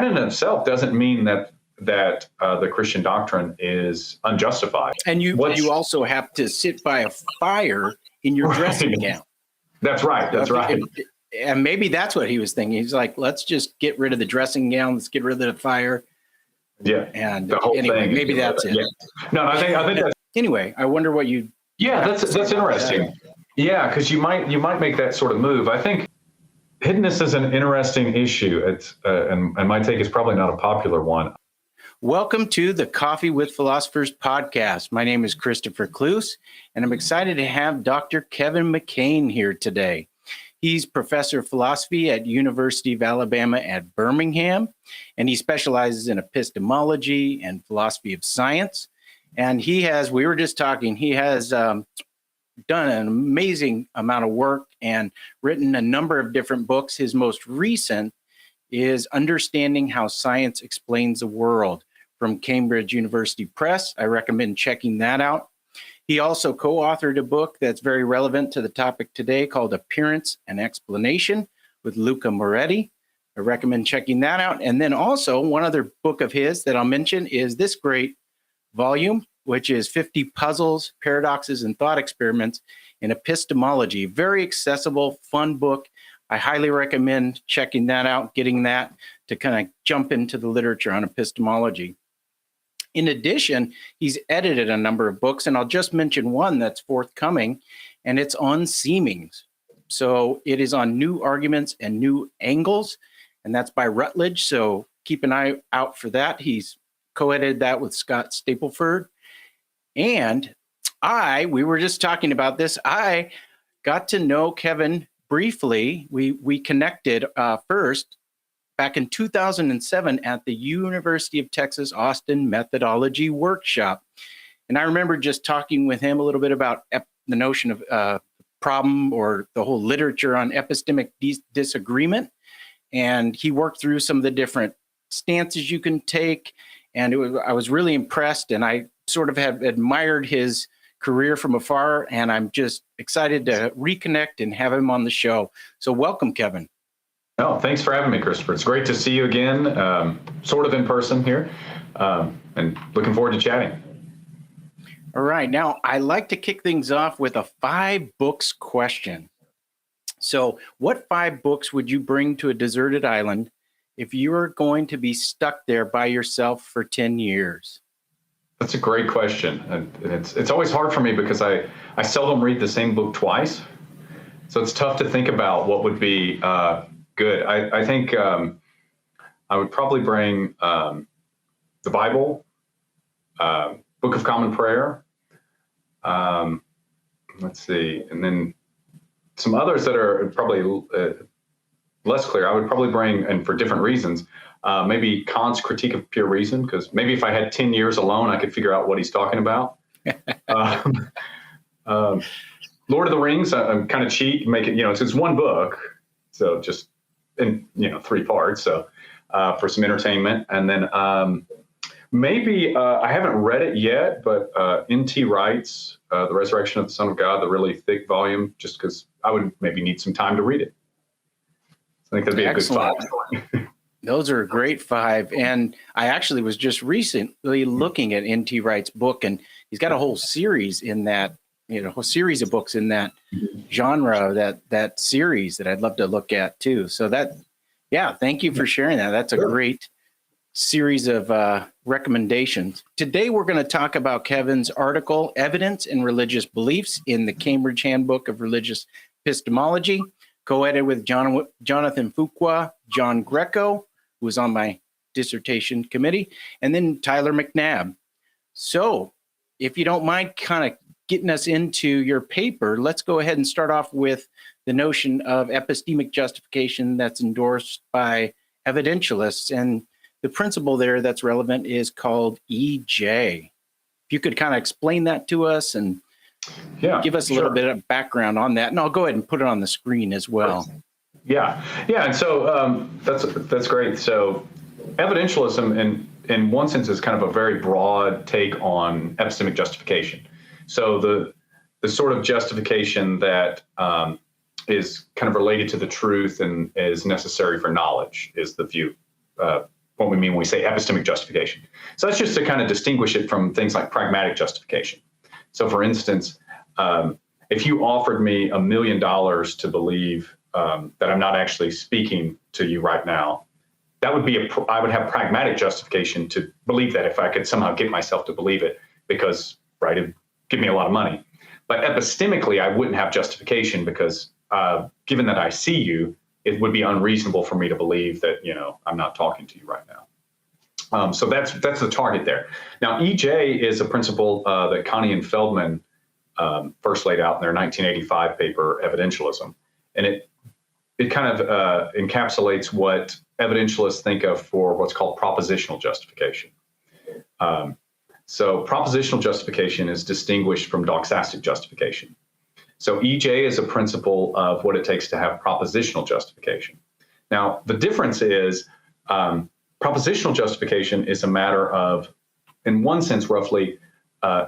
that in itself doesn't mean that the Christian doctrine is unjustified. And you also have to sit by a fire in your dressing gown. That's right. That's right. And maybe that's what he was thinking. He's like, let's just get rid of the dressing gown. Let's get rid of the fire. Yeah. And the whole anyway, thing. maybe that's it. Yeah. No, I think that's, anyway, I wonder what you. Yeah, that's interesting. Yeah, because you might make that sort of move. I think hiddenness is an interesting issue. It's and my take is probably not a popular one. Welcome to the Coffee with Philosophers podcast. My name is Christopher Cluse, and I'm excited to have Dr. Kevin McCain here today. He's professor of philosophy at University of Alabama at Birmingham, and he specializes in epistemology and philosophy of science. And he has, we were just talking, he has done an amazing amount of work and written a number of different books. His most recent is Understanding How Science Explains the World from Cambridge University Press. I recommend checking that out. He also co-authored a book that's very relevant to the topic today called Appearance and Explanation with Luca Moretti. I recommend checking that out. And then also one other book of his that I'll mention is this great volume, which is 50 Puzzles, Paradoxes, and Thought Experiments in Epistemology. Very accessible, fun book. I highly recommend checking that out, getting that to kind of jump into the literature on epistemology. In addition, he's edited a number of books, and I'll just mention one that's forthcoming, and it's on Seemings. So it is on New Arguments and New Angles, and that's by Routledge. So keep an eye out for that. He's co-edited that with Scott Stapleford. And we were just talking about this. I got to know Kevin briefly. We connected first back in 2007 at the University of Texas Austin Methodology Workshop. And I remember just talking with him a little bit about the notion of problem or the whole literature on epistemic disagreement. And he worked through some of the different stances you can take. And I was really impressed, and I sort of have admired his career from afar, and I'm just excited to reconnect and have him on the show. So welcome, Kevin. Oh, thanks for having me, Christopher. It's great to see you again, sort of in person here, and looking forward to chatting. All right. Now, I like to kick things off with a 5 books question. So what 5 books would you bring to a deserted island if you were going to be stuck there by yourself for 10 years? That's a great question. And it's always hard for me because I seldom read the same book twice. So it's tough to think about what would be good. I think I would probably bring the Bible, Book of Common Prayer. Let's see. And then some others that are probably less clear. I would probably bring, and for different reasons, maybe Kant's Critique of Pure Reason, because maybe if I had 10 years alone, I could figure out what he's talking about. Lord of the Rings, I'm kind of cheat, make it, it's one book, so just in 3 parts, so for some entertainment. And then maybe I haven't read it yet, but N.T. Wright's The Resurrection of the Son of God, the really thick volume, just because I would maybe need some time to read it. I think that'd be Excellent. A good 5. Those are a great 5. And I actually was just recently looking at N.T. Wright's book, and he's got a whole series in that, a whole series of books in that genre, that series that I'd love to look at too. So thank you for sharing that. That's a great series of recommendations. Today, we're going to talk about Kevin's article, Evidence and Religious Beliefs in the Cambridge Handbook of Religious Epistemology, co-edited with Jonathan Fuqua, John Greco, who was on my dissertation committee, and then Tyler McNabb. So if you don't mind kind of getting us into your paper, let's go ahead and start off with the notion of epistemic justification that's endorsed by evidentialists. And the principle there that's relevant is called EJ. If you could kind of explain that to us and give us a little bit of background on that, and I'll go ahead and put it on the screen as well. Yeah. And so that's great. So evidentialism in one sense is kind of a very broad take on epistemic justification. So the sort of justification that is kind of related to the truth and is necessary for knowledge is the view what we mean when we say epistemic justification. So that's just to kind of distinguish it from things like pragmatic justification. So for instance, if you offered me $1 million to believe that I'm not actually speaking to you right now, that would be I would have pragmatic justification to believe that if I could somehow get myself to believe it, because, right, it'd give me a lot of money. But epistemically, I wouldn't have justification because given that I see you, it would be unreasonable for me to believe that, I'm not talking to you right now. So that's the target there. Now, EJ is a principle that Connie and Feldman first laid out in their 1985 paper, Evidentialism. And it kind of encapsulates what evidentialists think of for what's called propositional justification. So propositional justification is distinguished from doxastic justification. So EJ is a principle of what it takes to have propositional justification. Now, the difference is propositional justification is a matter of, in one sense, roughly,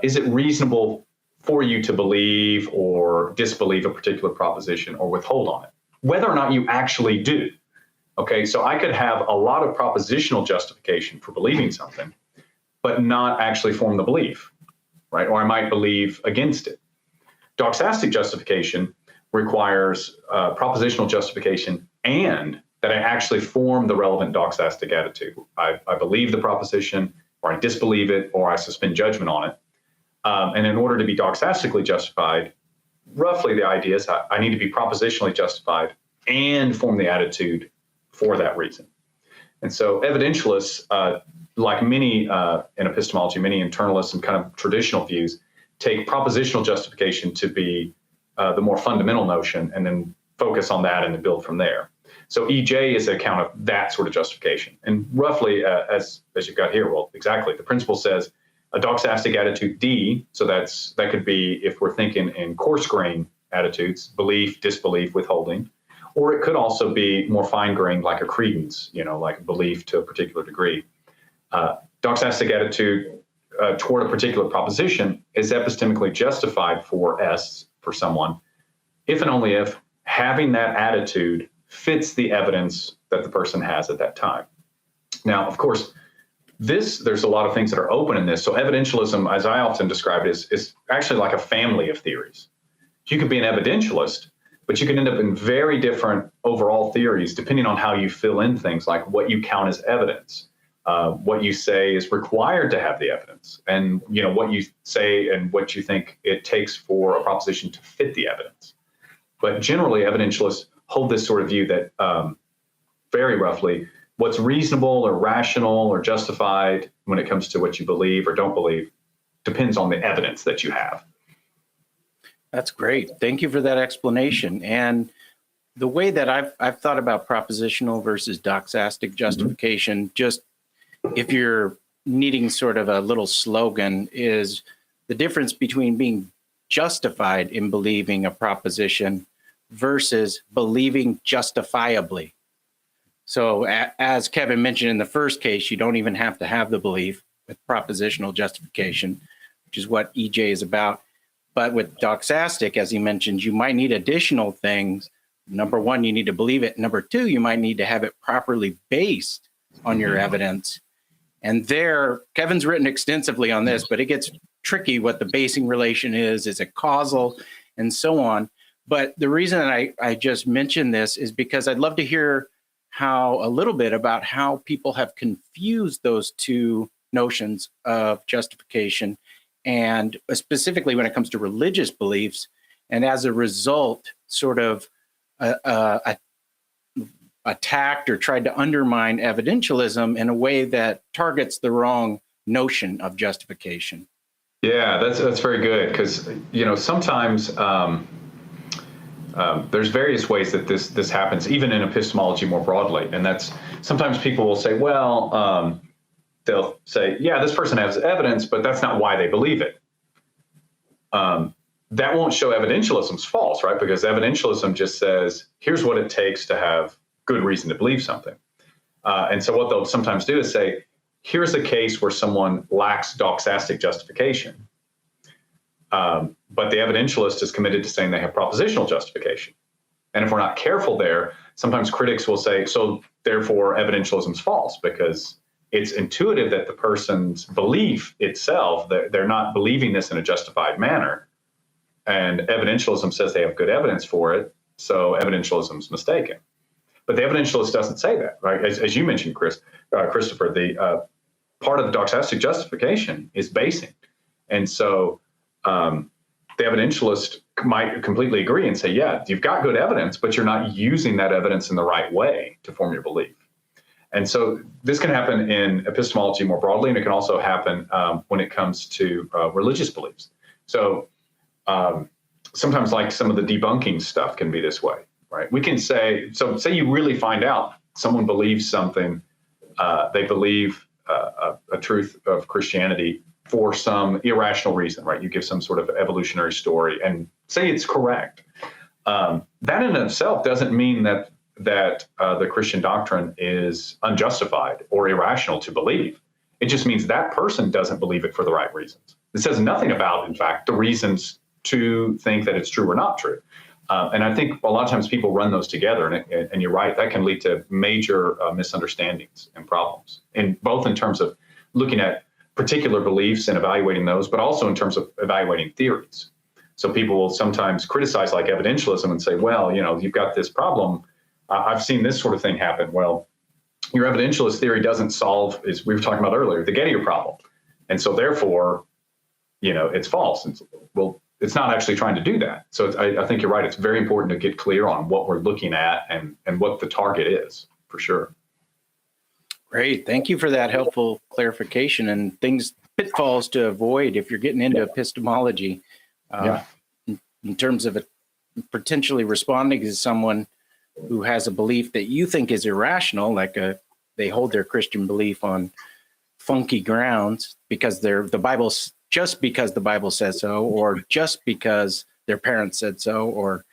is it reasonable for you to believe or disbelieve a particular proposition or withhold on it, whether or not you actually do. Okay, so I could have a lot of propositional justification for believing something, but not actually form the belief, right? Or I might believe against it. Doxastic justification requires propositional justification and that I actually form the relevant doxastic attitude. I believe the proposition, or I disbelieve it, or I suspend judgment on it. And in order to be doxastically justified, roughly the idea is I need to be propositionally justified and form the attitude for that reason. And so evidentialists, like many in epistemology, many internalists and kind of traditional views, take propositional justification to be the more fundamental notion and then focus on that and then build from there. So EJ is an account of that sort of justification. And roughly, as you've got here, well, exactly, the principle says a doxastic attitude D, so that could be, if we're thinking in coarse-grained attitudes, belief, disbelief, withholding, or it could also be more fine-grained, like a credence, like a belief to a particular degree. Doxastic attitude toward a particular proposition is epistemically justified for S, for someone, if and only if having that attitude fits the evidence that the person has at that time. Now, of course, there's a lot of things that are open in this. So evidentialism, as I often describe it, is actually like a family of theories. You could be an evidentialist, but you can end up in very different overall theories depending on how you fill in things like what you count as evidence, what you say is required to have the evidence, and what you say and what you think it takes for a proposition to fit the evidence. But generally, evidentialists hold this sort of view that very roughly, what's reasonable or rational or justified when it comes to what you believe or don't believe depends on the evidence that you have. That's great. Thank you for that explanation. And the way that I've thought about propositional versus doxastic justification, just if you're needing sort of a little slogan, is the difference between being justified in believing a proposition versus believing justifiably. So as Kevin mentioned in the first case, you don't even have to have the belief with propositional justification, which is what EJ is about. But with doxastic, as he mentioned, you might need additional things. Number one, you need to believe it. Number two, you might need to have it properly based on your evidence. And there, Kevin's written extensively on this, but it gets tricky what the basing relation is it causal, and so on. But the reason I just mentioned this is because I'd love to hear a little bit about how people have confused those two notions of justification, and specifically when it comes to religious beliefs, and as a result, sort of attacked or tried to undermine evidentialism in a way that targets the wrong notion of justification. Yeah, that's very good, because sometimes there's various ways that this happens, even in epistemology more broadly, and that's sometimes people will say, well, they'll say, yeah, this person has evidence, but that's not why they believe it. That won't show evidentialism's false, right? Because evidentialism just says, here's what it takes to have good reason to believe something. And so what they'll sometimes do is say, here's a case where someone lacks doxastic justification. But the evidentialist is committed to saying they have propositional justification. And if we're not careful there, sometimes critics will say, so therefore evidentialism is false, because it's intuitive that the person's belief itself, that they're not believing this in a justified manner. And evidentialism says they have good evidence for it, so evidentialism is mistaken. But the evidentialist doesn't say that, right? As you mentioned, Christopher, the part of the doxastic justification is basing. And so the evidentialist might completely agree and say, yeah, you've got good evidence, but you're not using that evidence in the right way to form your belief. And so this can happen in epistemology more broadly, and it can also happen when it comes to religious beliefs. So sometimes, like, some of the debunking stuff can be this way, right? We can say, so say you really find out someone believes something, they believe a truth of Christianity for some irrational reason, right? You give some sort of evolutionary story and say it's correct. That in itself doesn't mean that the Christian doctrine is unjustified or irrational to believe. It just means that person doesn't believe it for the right reasons. It says nothing about, in fact, the reasons to think that it's true or not true. And I think a lot of times people run those together, and you're right, that can lead to major misunderstandings and problems, both in terms of looking at particular beliefs and evaluating those, but also in terms of evaluating theories. So people will sometimes criticize, like, evidentialism and say, well, you've got this problem. I've seen this sort of thing happen. Well, your evidentialist theory doesn't solve, as we were talking about earlier, the Gettier problem. And so therefore, it's false. And well, it's not actually trying to do that. So I think you're right. It's very important to get clear on what we're looking at and what the target is, for sure. Great. Thank you for that helpful clarification and pitfalls to avoid if you're getting into epistemology. In terms of potentially responding to someone who has a belief that you think is irrational, like they hold their Christian belief on funky grounds because the Bible's just because the Bible says so, or just because their parents said so, or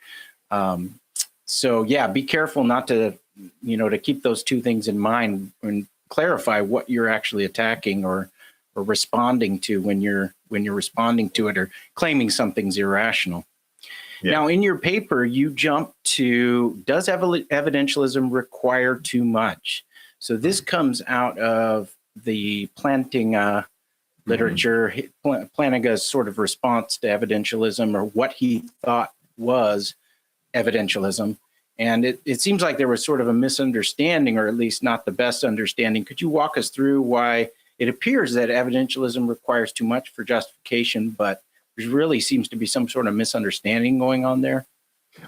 be careful not to keep those two things in mind and clarify what you're actually attacking or responding to when you're responding to it or claiming something's irrational. Yeah. Now, in your paper, you jump to, does evidentialism require too much? So this comes out of the planting literature, Plantinga's sort of response to evidentialism, or what he thought was evidentialism. And it seems like there was sort of a misunderstanding, or at least not the best understanding. Could you walk us through why it appears that evidentialism requires too much for justification, but there really seems to be some sort of misunderstanding going on there?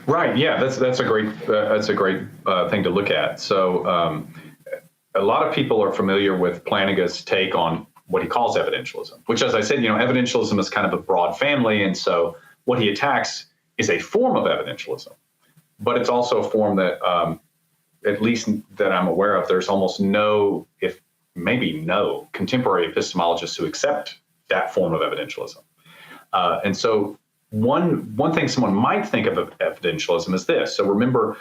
Right. Yeah, that's a great thing to look at. So a lot of people are familiar with Plantinga's take on what he calls evidentialism, which, as I said, evidentialism is kind of a broad family, and so what he attacks is a form of evidentialism, but it's also a form that, at least that I'm aware of, there's almost no contemporary epistemologists who accept that form of evidentialism. And so one thing someone might think of evidentialism is this. So remember,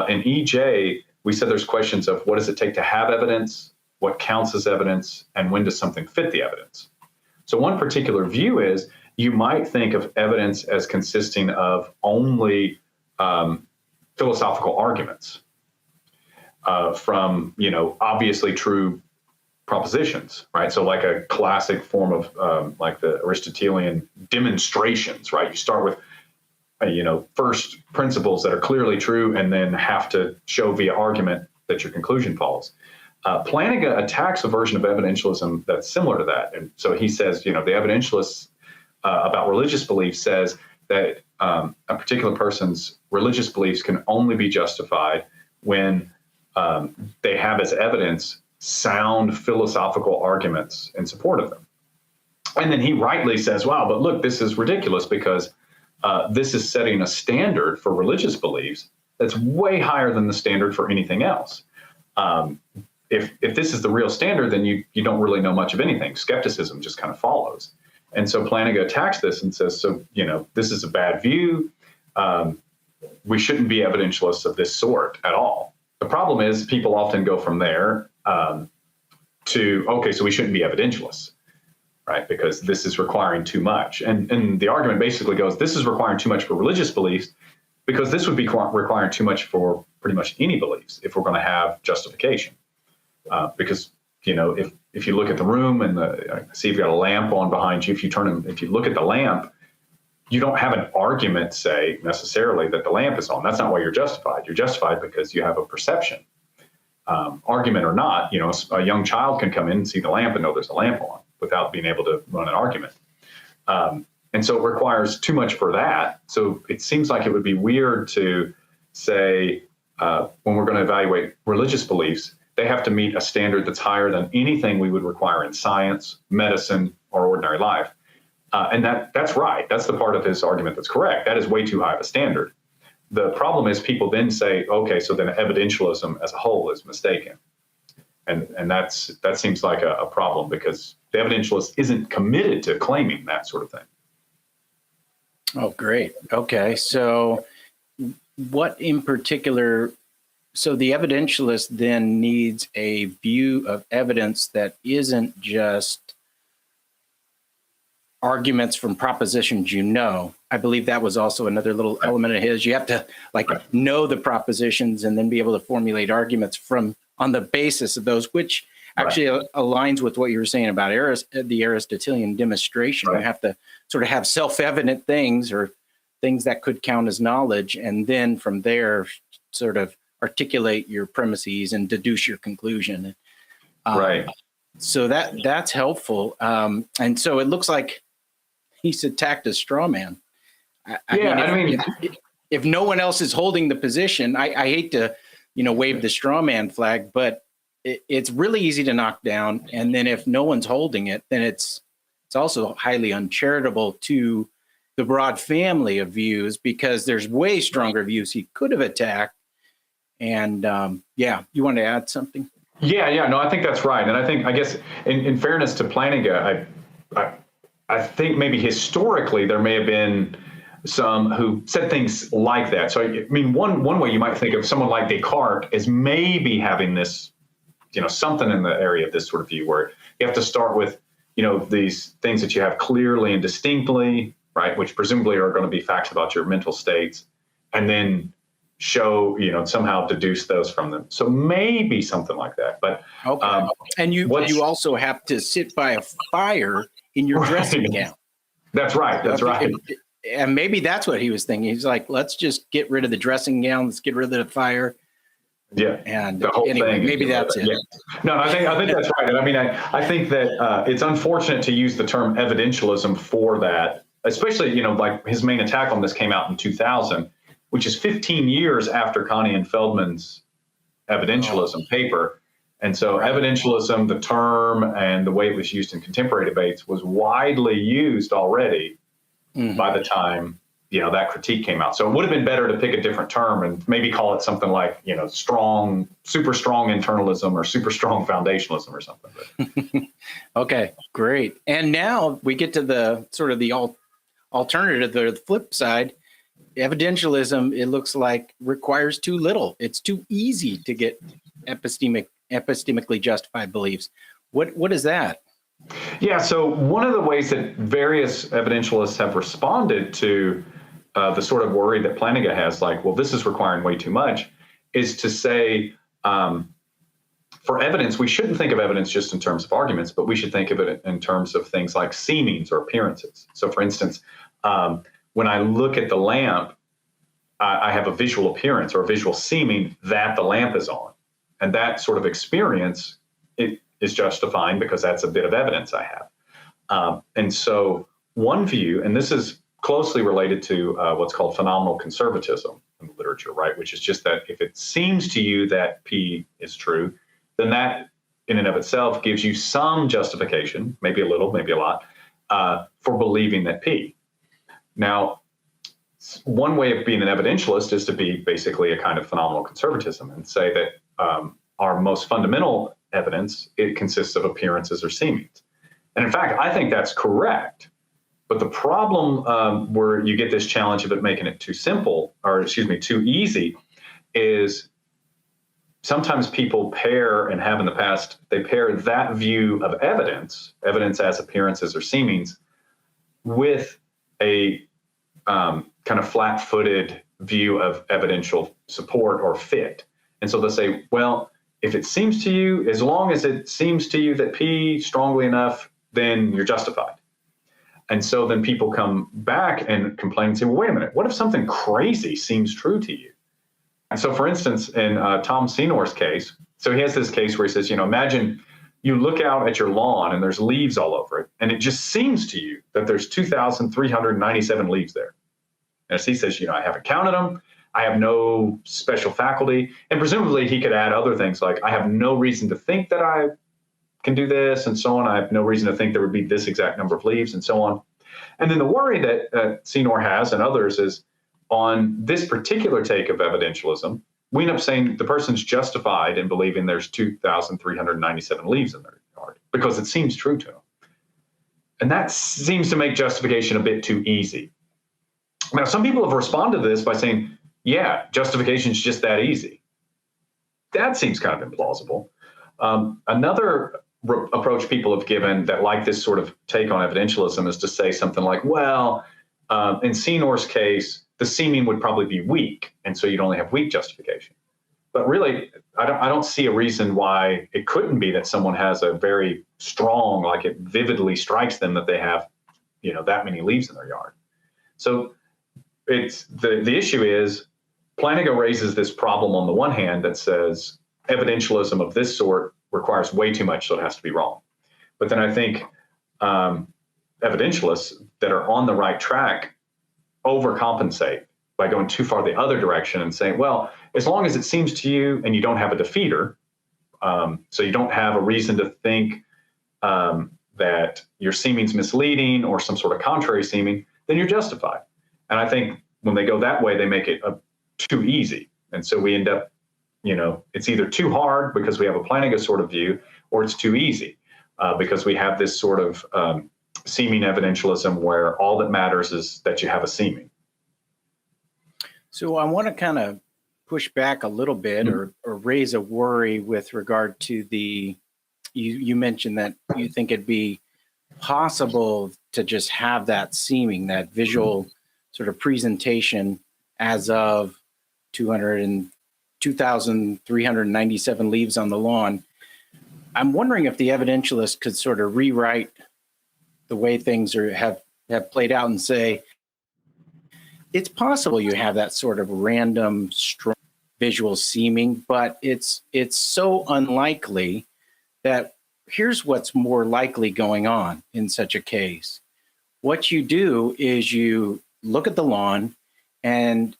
in EJ, we said there's questions of what does it take to have evidence, what counts as evidence, and when does something fit the evidence. So one particular view is you might think of evidence as consisting of only philosophical arguments from, obviously true propositions, right? So like a classic form of like the Aristotelian demonstrations, right? You start with, first principles that are clearly true and then have to show via argument that your conclusion follows. Plantinga attacks a version of evidentialism that's similar to that. And so he says, the evidentialist about religious beliefs says that a particular person's religious beliefs can only be justified when they have as evidence sound philosophical arguments in support of them. And then he rightly says, wow, but look, this is ridiculous because this is setting a standard for religious beliefs that's way higher than the standard for anything else. If this is the real standard, then you don't really know much of anything. Skepticism just kind of follows. And so Plantinga attacks this and says, so, this is a bad view. We shouldn't be evidentialists of this sort at all. The problem is people often go from there to, okay, so we shouldn't be evidentialists, right? Because this is requiring too much. And the argument basically goes, this is requiring too much for religious beliefs. because this would be requiring too much for pretty much any beliefs if we're going to have justification. Because, if you look at the room and see if you've got a lamp on behind you, if you look at the lamp, you don't have an argument, say, necessarily that the lamp is on. That's not why you're justified. You're justified because you have a perception. Argument or not, a young child can come in and see the lamp and know there's a lamp on without being able to run an argument. And so it requires too much for that. So it seems like it would be weird to say, when we're going to evaluate religious beliefs, they have to meet a standard that's higher than anything we would require in science, medicine, or ordinary life. And that's right. That's the part of his argument that's correct. That is way too high of a standard. The problem is people then say, okay, so then evidentialism as a whole is mistaken. And that seems like a problem, because the evidentialist isn't committed to claiming that sort of thing. Oh, great. Okay. So what in particular, so the evidentialist then needs a view of evidence that isn't just arguments from propositions, I believe that was also another little element of his. You have to know the propositions and then be able to formulate arguments on the basis of those, which actually aligns with what you were saying about the Aristotelian demonstration. You have to sort of have self-evident things or things that could count as knowledge, and then from there sort of articulate your premises and deduce your conclusion. So that's helpful. And so it looks like he's attacked a straw man. If no one else is holding the position, I hate to, wave the straw man flag, but it's really easy to knock down. And then if no one's holding it, then it's also highly uncharitable to the broad family of views, because there's way stronger views he could have attacked. And you want to add something? No, I think that's right. And I guess in fairness to Plantinga, I think maybe historically there may have been some who said things like that. So, one way you might think of someone like Descartes as maybe having this, something in the area of this sort of view, where you have to start with, these things that you have clearly and distinctly, right, which presumably are going to be facts about your mental states, and then show, somehow deduce those from them. So maybe something like that. But okay. And you also have to sit by a fire in your dressing gown. That's right. That's right. And maybe that's what he was thinking. He's like, let's just get rid of the dressing gown. Let's get rid of the fire. Yeah. And the whole thing. Maybe that's it. Yeah. No, I think that's right. And I think that it's unfortunate to use the term evidentialism for that, especially, like his main attack on this came out in 2000, which is 15 years after Connie and Feldman's Evidentialism paper. And so evidentialism, the term and the way it was used in contemporary debates, was widely used already by the time, that critique came out. So it would have been better to pick a different term and maybe call it something like, super strong internalism or super strong foundationalism or something. Okay, great. And now we get to the sort of the alternative, the flip side. Evidentialism, it looks like, requires too little. It's too easy to get epistemically justified beliefs. What is that? Yeah, so one of the ways that various evidentialists have responded to the sort of worry that Plantinga has, like, well, this is requiring way too much, is to say, for evidence, we shouldn't think of evidence just in terms of arguments, but we should think of it in terms of things like seemings or appearances. So, for instance, when I look at the lamp, I have a visual appearance or a visual seeming that the lamp is on. And that sort of experience, it is justifying because that's a bit of evidence I have. And so one view, and this is closely related to what's called phenomenal conservatism in the literature, right? Which is just that if it seems to you that P is true, then that in and of itself gives you some justification, maybe a little, maybe a lot, for believing that P. Now, one way of being an evidentialist is to be basically a kind of phenomenal conservatism and say that our most fundamental evidence, it consists of appearances or seemings. And in fact, I think that's correct. But the problem where you get this challenge of it making it too simple, or too easy, is sometimes people pair, and have in the past, they pair that view of evidence as appearances or seemings, with a kind of flat-footed view of evidential support or fit. And so they'll say, well, if it seems to you, as long as it seems to you that P strongly enough, then you're justified. And so then people come back and complain and say, well, wait a minute, what if something crazy seems true to you? And so, for instance, in Tom Senor's case, so he has this case where he says, imagine you look out at your lawn and there's leaves all over it, and it just seems to you that there's 2,397 leaves there. And as he says, I haven't counted them. I have no special faculty. And presumably he could add other things like, I have no reason to think that I can do this and so on. I have no reason to think there would be this exact number of leaves and so on. And then the worry that Senor has and others is on this particular take of evidentialism, we end up saying the person's justified in believing there's 2,397 leaves in their yard because it seems true to them. And that seems to make justification a bit too easy. Now, some people have responded to this by saying, yeah, justification is just that easy. That seems kind of implausible. Another approach people have given that like this sort of take on evidentialism is to say something like, well, in Senor's case, the seeming would probably be weak, and so you'd only have weak justification. But really, I don't see a reason why it couldn't be that someone has a very strong, like it vividly strikes them that they have, that many leaves in their yard. So it's the issue is Plantinga raises this problem on the one hand that says evidentialism of this sort requires way too much, so it has to be wrong. But then I think evidentialists that are on the right track overcompensate by going too far the other direction and saying, well, as long as it seems to you and you don't have a defeater, so you don't have a reason to think that your seeming's misleading or some sort of contrary seeming, then you're justified. And I think when they go that way, they make it too easy. And so we end up, it's either too hard because we have a Plantinga sort of view, or it's too easy because we have this sort of seeming evidentialism where all that matters is that you have a seeming. So I want to kind of push back a little bit or raise a worry with regard to you mentioned that you think it'd be possible to just have that seeming, that visual sort of presentation as of 2,397 leaves on the lawn. I'm wondering if the evidentialist could sort of rewrite the way things have played out and say, it's possible you have that sort of random, strong visual seeming, but it's so unlikely that here's what's more likely going on in such a case. What you do is you look at the lawn and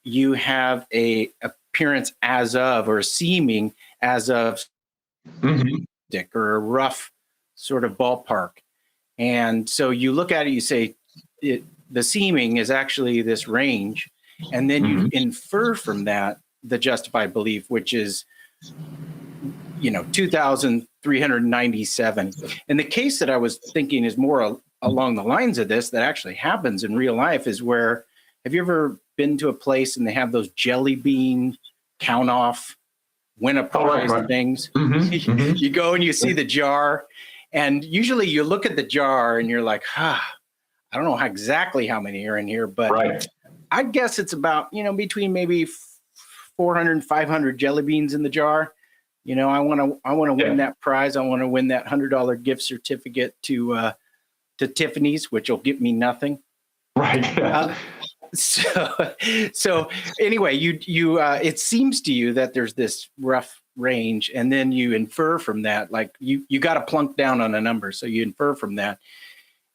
you have a appearance as of, or a seeming as of, or a rough sort of ballpark. And so you look at it, you say, the seeming is actually this range, and then you infer from that the justified belief, which is, 2,397. And the case that I was thinking is more along the lines of this that actually happens in real life is where, have you ever been to a place and they have those jelly bean count off, win a prize things? You go and you see the jar, and usually you look at the jar and you're like, I don't know exactly how many are in here, but I guess it's about, between maybe 400 and 500 jelly beans in the jar. I want to win that prize. I want to win that $100 gift certificate to Tiffany's, which will get me nothing. Right. So anyway, you it seems to you that there's this rough range, and then you infer from that, like you got to plunk down on a number. So you infer from that.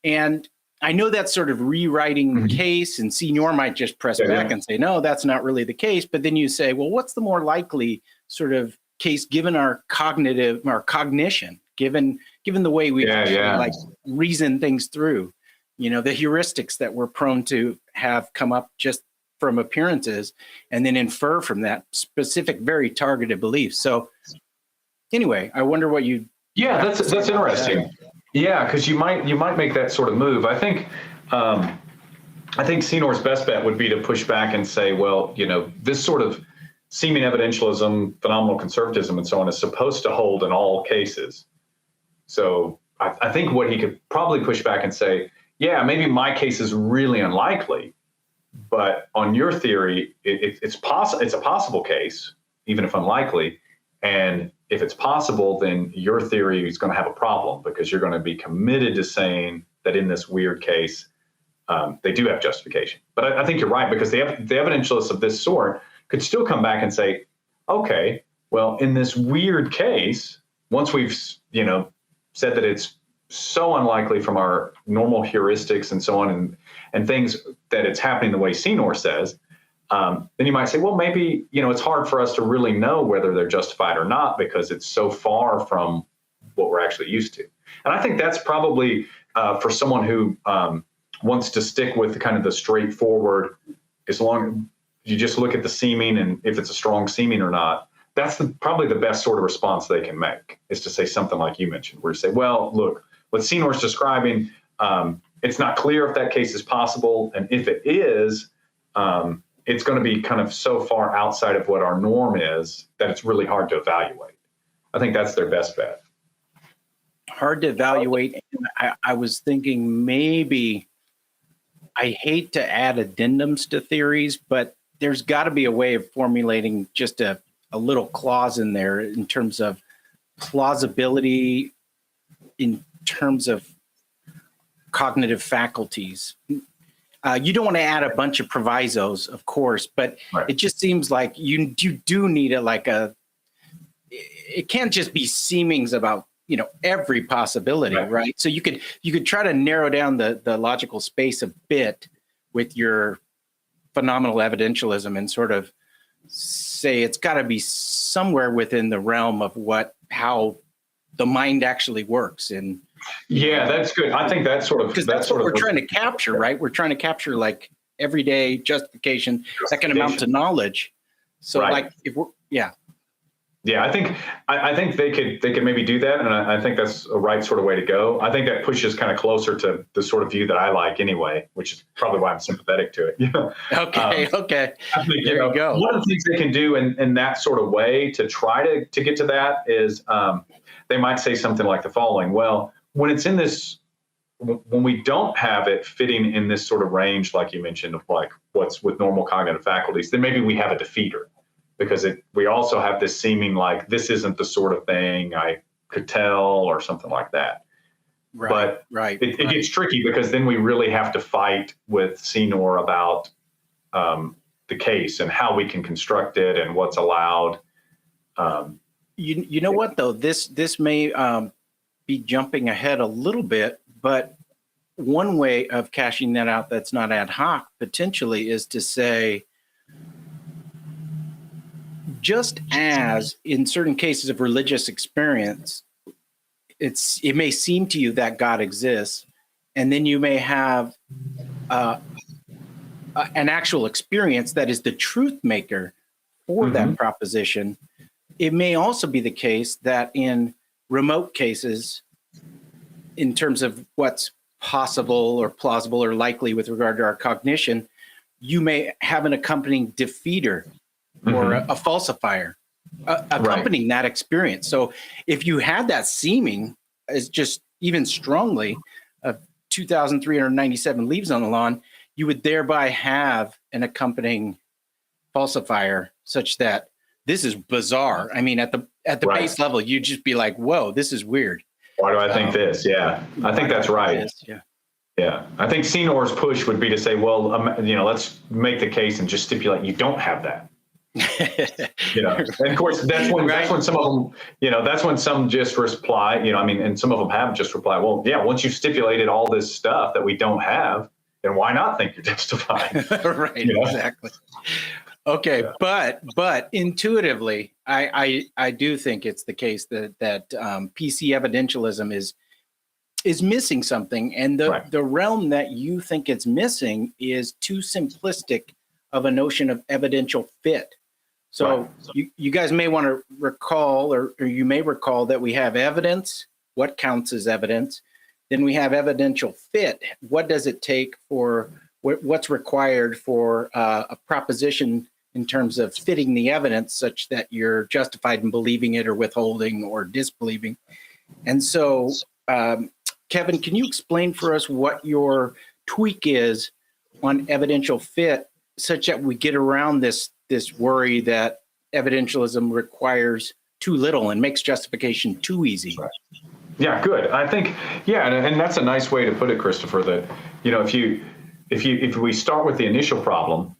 And I know that's sort of rewriting the case, and Senor might just press back and say, no, that's not really the case. But then you say, well, what's the more likely sort of case given our cognition, given the way we like reason things through, the heuristics that we're prone to have come up just from appearances, and then infer from that specific, very targeted beliefs. So anyway, I wonder what you. Yeah, that's interesting. Yeah, because you might make that sort of move. I think Senor's best bet would be to push back and say, well, this sort of seeming evidentialism, phenomenal conservatism, and so on is supposed to hold in all cases. So I think what he could probably push back and say, yeah, maybe my case is really unlikely, But on your theory, it's possible. It's a possible case, even if unlikely. And if it's possible, then your theory is going to have a problem because you're going to be committed to saying that in this weird case, they do have justification. But I think you're right, because the evidentialists of this sort could still come back and say, okay, well, in this weird case, once we've, said that it's so unlikely from our normal heuristics and so on, and things that it's happening the way Senor says, then you might say, well, maybe, it's hard for us to really know whether they're justified or not because it's so far from what we're actually used to. And I think that's probably for someone who wants to stick with kind of the straightforward, as long as you just look at the seeming and if it's a strong seeming or not, that's probably the best sort of response they can make, is to say something like you mentioned, where you say, well, look, what Senor's describing, it's not clear if that case is possible. And if it is, it's going to be kind of so far outside of what our norm is that it's really hard to evaluate. I think that's their best bet. Hard to evaluate. I was thinking maybe, I hate to add addendums to theories, but there's got to be a way of formulating just a little clause in there in terms of plausibility, in terms of cognitive faculties. You don't want to add a bunch of provisos, of course, but right. It just seems like you do need it can't just be seemings about, every possibility, right? So you could try to narrow down the logical space a bit with your phenomenal evidentialism and sort of say it's got to be somewhere within the realm of how the mind actually works. And yeah, that's good. I think that's sort of because that's what we're trying to capture, right? We're trying to capture like everyday justification that can amount to knowledge. So like if we're Yeah, I think they could maybe do that, and I think that's a right sort of way to go. I think that pushes kind of closer to the sort of view that I like anyway, which is probably why I'm sympathetic to it. Okay. I think, there you go. One of the things they can do in that sort of way to try to get to that is they might say something like the following: well, when it's in this, when we don't have it fitting in this sort of range, like you mentioned, of like what's with normal cognitive faculties, then maybe we have a defeater. Because we also have this seeming like this isn't the sort of thing I could tell or something like that. But it gets tricky because then we really have to fight with Senor about the case and how we can construct it and what's allowed. You know what, though? This may be jumping ahead a little bit, but one way of cashing that out that's not ad hoc potentially is to say, just as in certain cases of religious experience, it may seem to you that God exists, and then you may have an actual experience that is the truth maker for that proposition. It may also be the case that in remote cases, in terms of what's possible or plausible or likely with regard to our cognition, you may have an accompanying defeater or a falsifier accompanying that experience. So if you had that seeming as just even strongly of 2,397 leaves on the lawn, you would thereby have an accompanying falsifier such that this is bizarre. I mean, at the base level, you'd just be like, whoa, this is weird. Why do I think this? Yeah, I think that's right. Yeah. I think Senor's push would be to say, well, let's make the case and just stipulate you don't have that. And of course that's when some of them, that's when some just reply, and some of them have just replied, well, yeah, once you've stipulated all this stuff that we don't have, then why not think you're justified? Exactly. Okay. Yeah. But intuitively, I do think it's the case that PC evidentialism is missing something, and the realm that you think it's missing is too simplistic of a notion of evidential fit. So you guys may want to recall, or you may recall that we have evidence, what counts as evidence. Then we have evidential fit. What does it take for, what's required for a proposition in terms of fitting the evidence such that you're justified in believing it or withholding or disbelieving. And so, Kevin, can you explain for us what your tweak is on evidential fit such that we get around this worry that evidentialism requires too little and makes justification too easy? Right. Yeah, good. I think, and that's a nice way to put it, Christopher, that, if we start with the initial problem,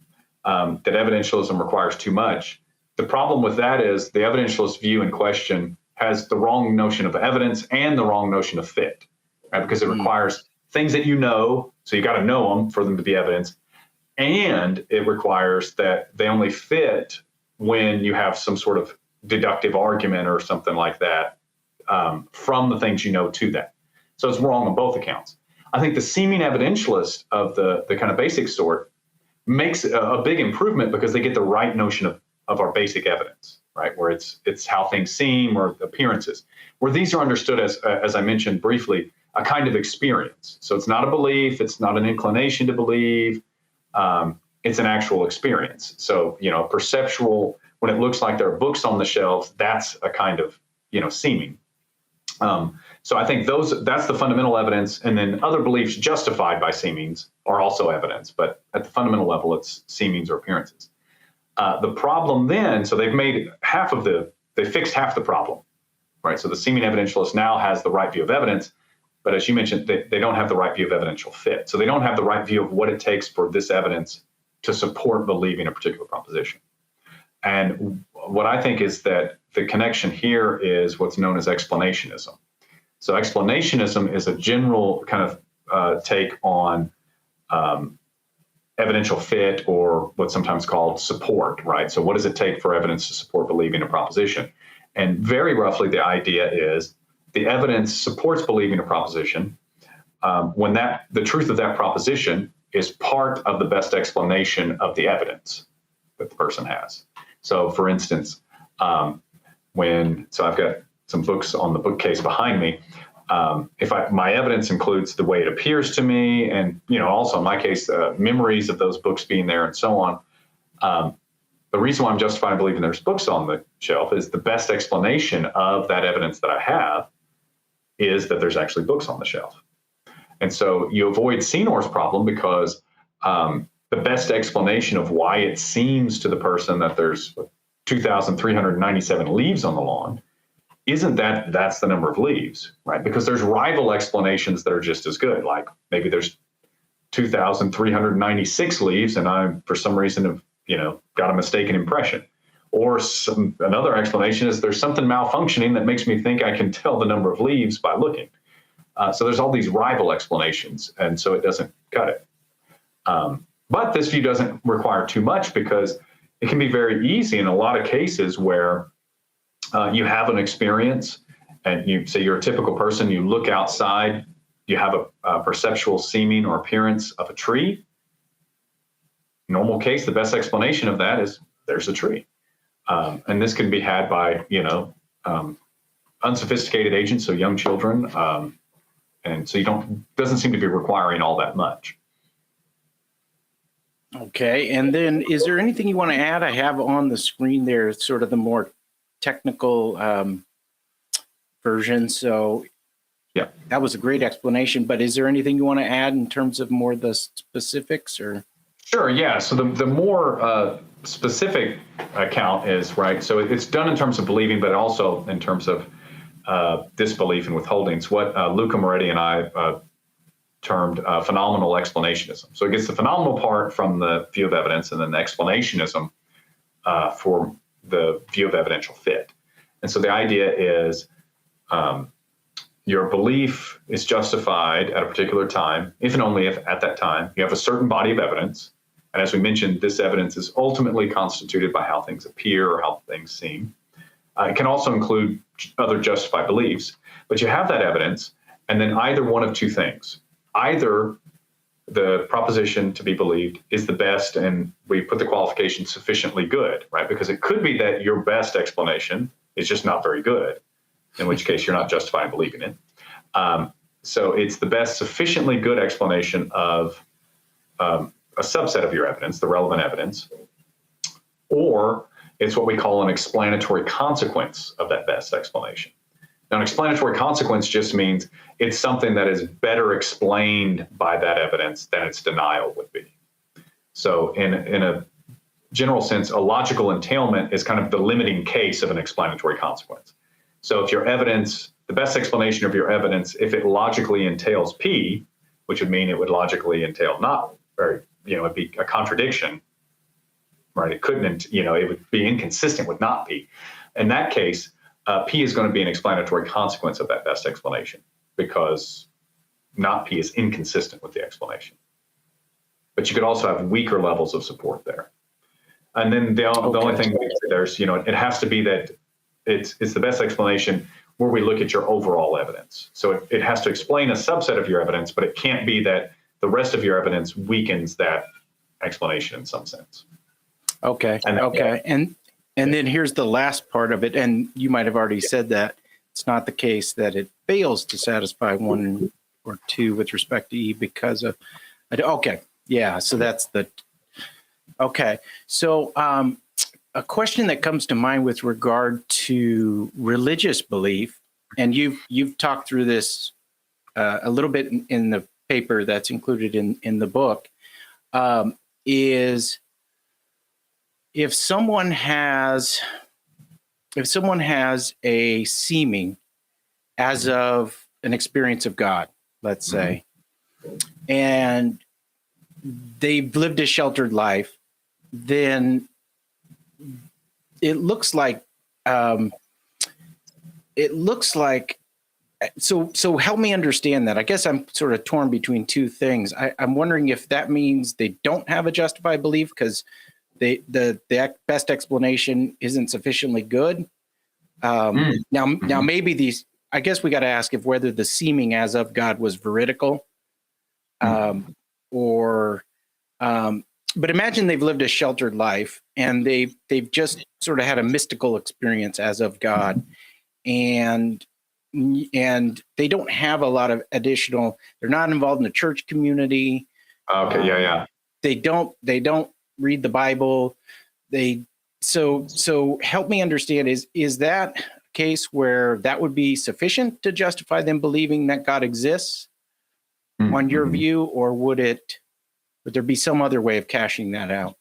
that evidentialism requires too much, the problem with that is the evidentialist view in question has the wrong notion of evidence and the wrong notion of fit, right? Because it requires things that so you got to know them for them to be evidence. And it requires that they only fit when you have some sort of deductive argument or something like that from the things you know to that. So it's wrong on both accounts. I think the seeming evidentialist of the kind of basic sort makes a big improvement because they get the right notion of our basic evidence, right? Where it's how things seem or appearances, where these are understood as I mentioned briefly, a kind of experience. So it's not a belief, it's not an inclination to believe, it's an actual experience. So, perceptual, when it looks like there are books on the shelves, that's a kind of, seeming. So I think that's the fundamental evidence. And then other beliefs justified by seemings are also evidence, but at the fundamental level, it's seemings or appearances. The problem then, so they fixed half the problem, right? So the seeming evidentialist now has the right view of evidence, but as you mentioned, they don't have the right view of evidential fit. So they don't have the right view of what it takes for this evidence to support believing a particular proposition. And what I think is that the connection here is what's known as explanationism. So explanationism is a general kind of take on evidential fit, or what's sometimes called support, right? So what does it take for evidence to support believing a proposition? And very roughly, the idea is the evidence supports believing a proposition when the truth of that proposition is part of the best explanation of the evidence that the person has. So for instance, I've got some books on the bookcase behind me. If my evidence includes the way it appears to me, and also in my case, memories of those books being there and so on, the reason why I'm justified in believing there's books on the shelf is the best explanation of that evidence that I have is that there's actually books on the shelf. And so you avoid Senor's problem because the best explanation of why it seems to the person that there's 2,397 leaves on the lawn isn't that's the number of leaves, right? Because there's rival explanations that are just as good. Like maybe there's 2,396 leaves and I, for some reason, have, got a mistaken impression. Or another explanation is there's something malfunctioning that makes me think I can tell the number of leaves by looking. So there's all these rival explanations, and so it doesn't cut it. But this view doesn't require too much because it can be very easy in a lot of cases where you have an experience and you say you're a typical person, you look outside, you have a perceptual seeming or appearance of a tree. Normal case, the best explanation of that is there's a tree. And this can be had by, unsophisticated agents, so young children. And so doesn't seem to be requiring all that much. Okay. And then is there anything you want to add? I have on the screen there sort of the more technical version. So yeah, that was a great explanation, but is there anything you want to add in terms of more the specifics or? Sure. Yeah. So the more specific account is right. So it's done in terms of believing, but also in terms of disbelief and withholdings. What Luca Moretti and I termed phenomenal explanationism. So it gets the phenomenal part from the view of evidence, and then the explanationism for the view of evidential fit. And so the idea is your belief is justified at a particular time, if and only if at that time you have a certain body of evidence. And as we mentioned, this evidence is ultimately constituted by how things appear or how things seem. It can also include other justified beliefs, but you have that evidence, and then either one of two things. Either the proposition to be believed is the best, and we put the qualification sufficiently good, right? Because it could be that your best explanation is just not very good, in which case you're not justified in believing it. So it's the best sufficiently good explanation of a subset of your evidence, the relevant evidence, or it's what we call an explanatory consequence of that best explanation. Now, an explanatory consequence just means it's something that is better explained by that evidence than its denial would be. So in a general sense, a logical entailment is kind of the limiting case of an explanatory consequence. So if your evidence, the best explanation of your evidence, if it logically entails P, which would mean it would logically entail not, or, it'd be a contradiction, right? It couldn't, it would be inconsistent with not P. In that case, P is going to be an explanatory consequence of that best explanation because not P is inconsistent with the explanation. But you could also have weaker levels of support there. And then the only thing there's, it has to be that it's the best explanation where we look at your overall evidence. So it has to explain a subset of your evidence, but it can't be that the rest of your evidence weakens that explanation in some sense. Okay. And then here's the last part of it. And you might have already said that it's not the case that it fails to satisfy one or two with respect to E because of, okay. Yeah. So that's okay. So a question that comes to mind with regard to religious belief, and you've talked through this a little bit in the paper that's included in the book, is if someone has a seeming as of an experience of God, let's say, and they've lived a sheltered life, then it looks like so help me understand that. I guess I'm sort of torn between two things. I'm wondering if that means they don't have a justified belief because the best explanation isn't sufficiently good. Now maybe these, I guess we got to ask if whether the seeming as of God was veridical, but imagine they've lived a sheltered life and they've just sort of had a mystical experience as of God, and they don't have a lot of additional. They're not involved in the church community. Okay, yeah. They don't read the Bible. So help me understand. Is that a case where that would be sufficient to justify them believing that God exists, on your view, or would there be some other way of cashing that out?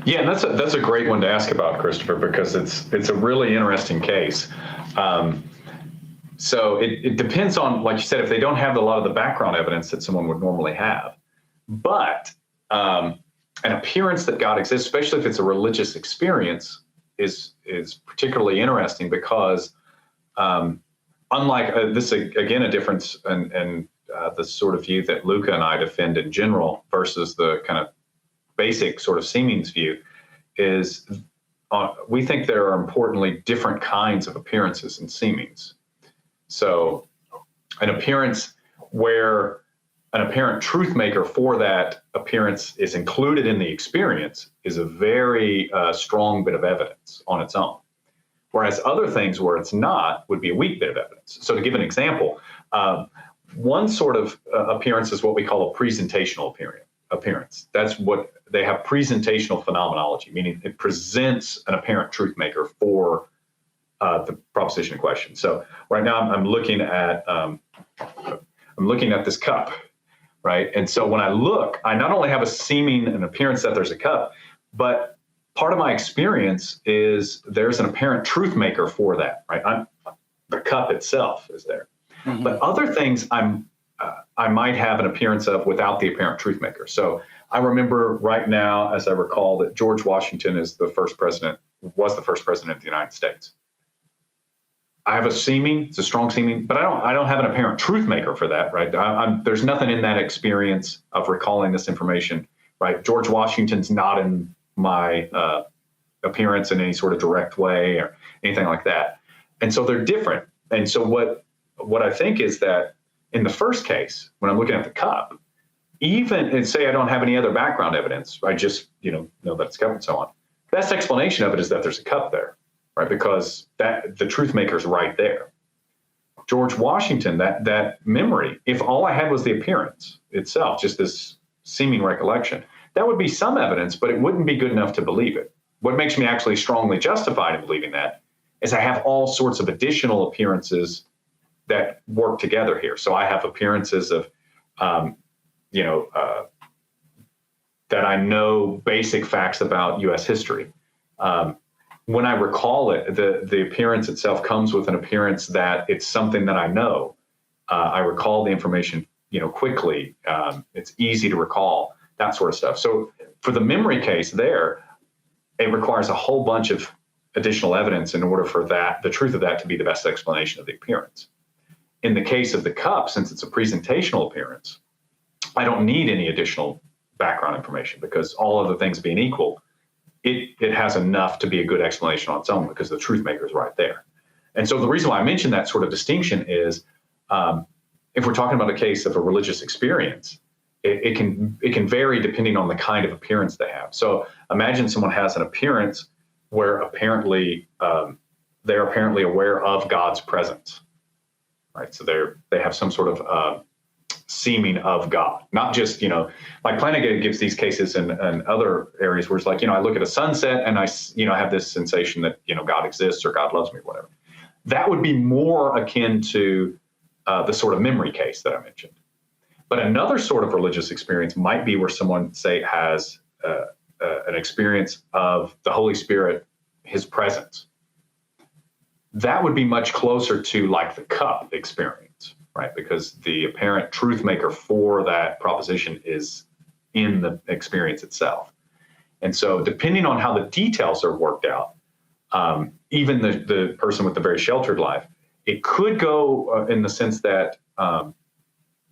Yeah, that's a great one to ask about, Christopher, because it's a really interesting case. So it depends on, like you said, if they don't have a lot of the background evidence that someone would normally have. But an appearance that God exists, especially if it's a religious experience, is particularly interesting because unlike this, again, a difference in the sort of view that Luca and I defend in general versus the kind of basic sort of seemings view is we think there are importantly different kinds of appearances and seemings. So an appearance where an apparent truth maker for that appearance is included in the experience is a very strong bit of evidence on its own. Whereas other things where it's not would be a weak bit of evidence. So to give an example, one sort of appearance is what we call a presentational appearance. That's what they have, presentational phenomenology, meaning it presents an apparent truth maker for the proposition in question. So right now I'm looking at this cup, right? And so when I look, I not only have a seeming, an appearance that there's a cup, but part of my experience is there's an apparent truth maker for that, right? The cup itself is there. Mm-hmm. But other things I might have an appearance of without the apparent truth maker. So I remember right now, as I recall, that George Washington was the first president of the United States. I have a seeming, it's a strong seeming, but I don't have an apparent truth maker for that, right? There's nothing in that experience of recalling this information, right? George Washington's not in my appearance in any sort of direct way or anything like that. And so they're different. And so what I think is that in the first case, when I'm looking at the cup, and say I don't have any other background evidence, I just know that it's cup and so on. Best explanation of it is that there's a cup there, right? Because the truth maker is right there. George Washington, that memory, if all I had was the appearance itself, just this seeming recollection, that would be some evidence, but it wouldn't be good enough to believe it. What makes me actually strongly justified in believing that is I have all sorts of additional appearances that work together here. So I have appearances of, that I know basic facts about U.S. history. When I recall it, the appearance itself comes with an appearance that it's something that I know. I recall the information, quickly. It's easy to recall, that sort of stuff. So for the memory case there, it requires a whole bunch of additional evidence in order for the truth of that to be the best explanation of the appearance. In the case of the cup, since it's a presentational appearance, I don't need any additional background information, because all other things being equal, it has enough to be a good explanation on its own, because the truth maker is right there. And so the reason why I mention that sort of distinction is, if we're talking about a case of a religious experience, it can vary depending on the kind of appearance they have. So imagine someone has an appearance where apparently they're apparently aware of God's presence, right? So they have some sort of seeming of God, not just, like Plantinga gives these cases in other areas where it's like, I look at a sunset and I have this sensation that, God exists or God loves me, whatever. That would be more akin to the sort of memory case that I mentioned. But another sort of religious experience might be where someone, say, has an experience of the Holy Spirit, his presence. That would be much closer to like the cup experience, right? Because the apparent truth maker for that proposition is in the experience itself. And so depending on how the details are worked out, even the person with the very sheltered life, it could go in the sense that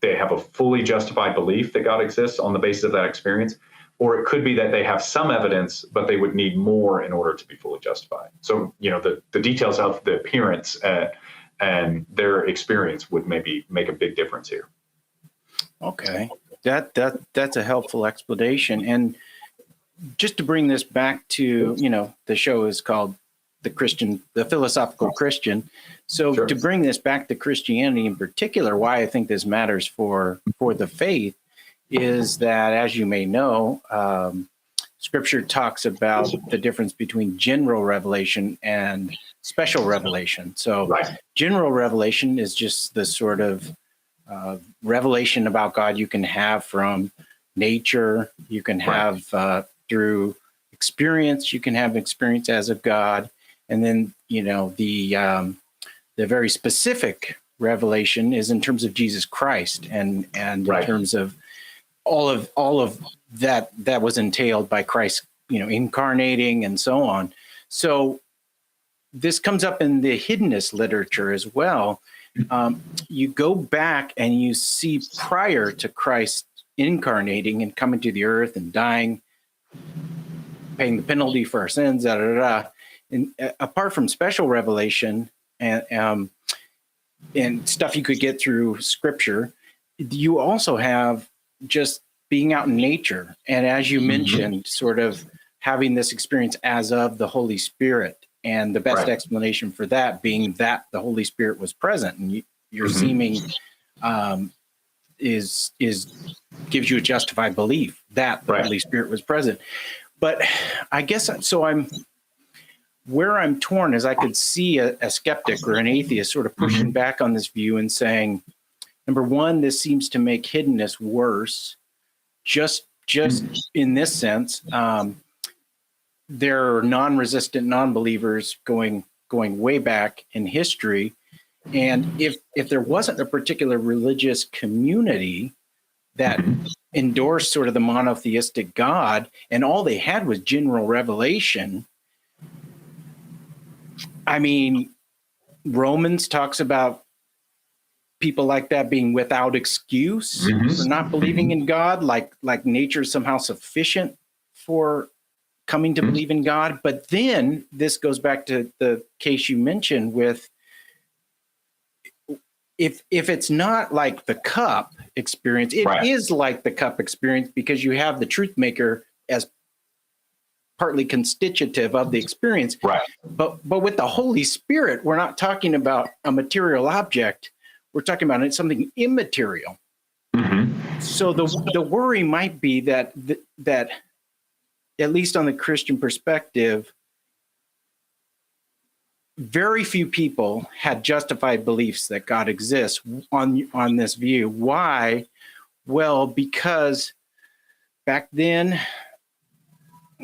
they have a fully justified belief that God exists on the basis of that experience, or it could be that they have some evidence, but they would need more in order to be fully justified. So, the details of the appearance and their experience would maybe make a big difference here. Okay, that's a helpful explanation. And just to bring this back to, the show is called the Philosophical Christian. So sure. To bring this back to Christianity in particular, why I think this matters for the faith is that, as you may know, Scripture talks about the difference between general revelation and special revelation. So right. General revelation is just the sort of revelation about God you can have from nature, you can have through experience, you can have experience as of God. And then, the very specific revelation is in terms of Jesus Christ and right. In terms of all of that was entailed by Christ, incarnating and so on. So this comes up in the Hiddenness literature as well. You go back and you see prior to Christ incarnating and coming to the earth and dying, paying the penalty for our sins, And apart from special revelation and stuff you could get through Scripture, you also have just being out in nature. And as you mentioned, sort of having this experience as of the Holy Spirit, and the best right. explanation for that being that the Holy Spirit was present, and your seeming gives you a justified belief that the right. Holy Spirit was present. But I guess so. Where I'm torn is I could see a skeptic or an atheist sort of pushing back on this view and saying, number one, this seems to make hiddenness worse. Just in this sense, there are non-resistant non-believers going way back in history, and if there wasn't a particular religious community that endorsed sort of the monotheistic God, and all they had was general revelation. I mean, Romans talks about people like that being without excuse for not believing in God, like nature is somehow sufficient for coming to believe in God. But then this goes back to the case you mentioned with, if it's not like the cup experience, it right. is like the cup experience, because you have the truth maker as partly constitutive of the experience. Right. But with the Holy Spirit, we're not talking about a material object. We're talking about something immaterial. So the worry might be that at least on the Christian perspective, very few people had justified beliefs that God exists on this view. Why? Well, because back then,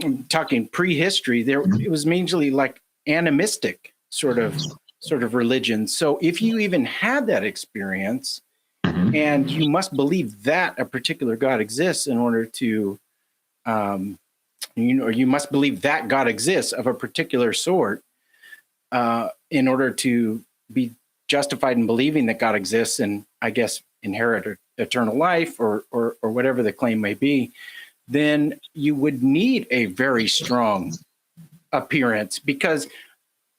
I'm talking prehistory, it was mainly like animistic sort of religion. So if you even had that experience, and you must believe that a particular God exists in order to, you must believe that God exists of a particular sort in order to be justified in believing that God exists and, I guess, inherit eternal life or whatever the claim may be, then you would need a very strong appearance, because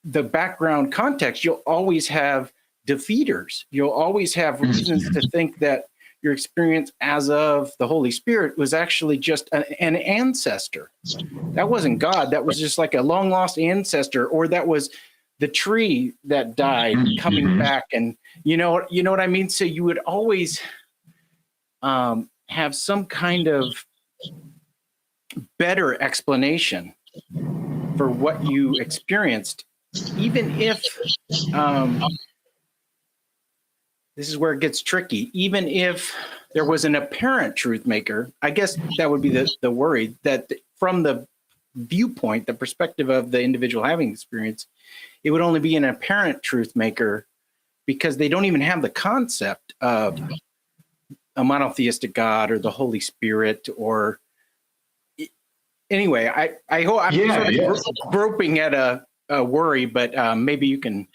the background context, you'll always have defeaters. You'll always have reasons to think that your experience as of the Holy Spirit was actually just an ancestor. That wasn't God. That was just like a long lost ancestor, or that was the tree that died coming back. And you know what I mean? So you would always have some kind of better explanation for what you experienced, even if this is where it gets tricky. Even if there was an apparent truth maker, I guess that would be the worry, that from the viewpoint, the perspective of the individual having experience, it would only be an apparent truth maker, because they don't even have the concept of a monotheistic God or the Holy Spirit. Or anyway, I hope I'm groping at a worry, but maybe you can.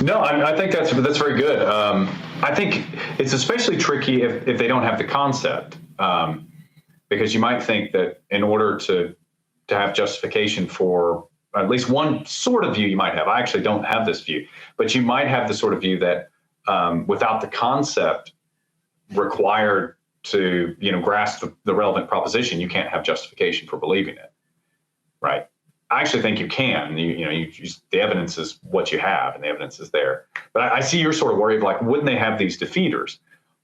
No, I think that's very good. I think it's especially tricky if they don't have the concept, because you might think that in order to have justification for at least one sort of view you might have. I actually don't have this view, but you might have the sort of view that without the concept required to grasp the relevant proposition, you can't have justification for believing it, right? I actually think you can. The evidence is what you have, and the evidence is there. But I see your sort of worry of like, wouldn't they have these defeaters?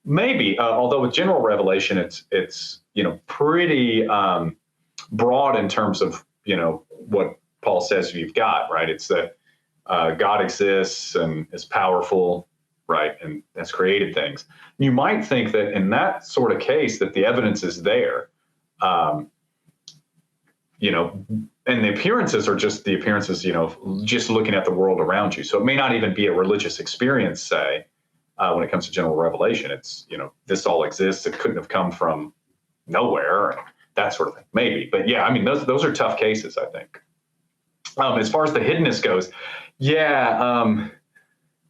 Maybe, although with general revelation, it's pretty broad in terms of what Paul says you've got, right? It's that God exists and is powerful, right, and has created things. You might think that in that sort of case that the evidence is there, and the appearances are just the appearances, just looking at the world around you. So it may not even be a religious experience, say, when it comes to general revelation. It's, this all exists. It couldn't have come from nowhere, and that sort of thing, maybe. But yeah, I mean, those are tough cases, I think. As far as the hiddenness goes,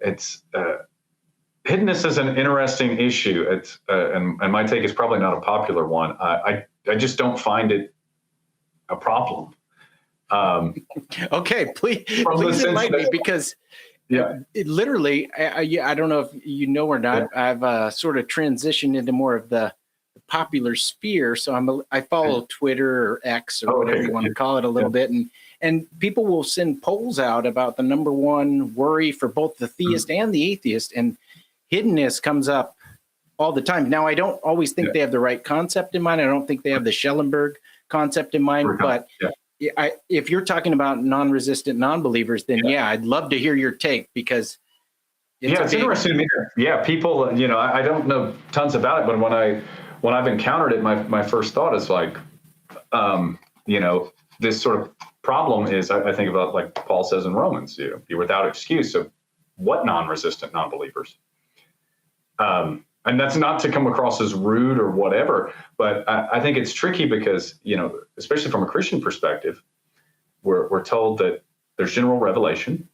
it's hiddenness is an interesting issue. It's and my take is probably not a popular one. I just don't find it a problem. Okay, please enlighten me, because it literally, I don't know if you know or not, I've sort of transitioned into more of the popular sphere. So I follow Twitter or X or whatever you want to call it a little bit, and people will send polls out about the number one worry for both the theist and the atheist, and hiddenness comes up all the time. Now, I don't always think they have the right concept in mind. I don't think they have the Schellenberg concept in mind, but if you're talking about non-resistant non-believers, then I'd love to hear your take, because it's interesting to me. Yeah, people, I don't know tons about it, but when I've encountered it, my first thought is like, this sort of problem is, I think about, like Paul says in Romans, you're without excuse. So what non-resistant non-believers? And that's not to come across as rude or whatever, but I think it's tricky because, especially from a Christian perspective, we're told that there's general revelation.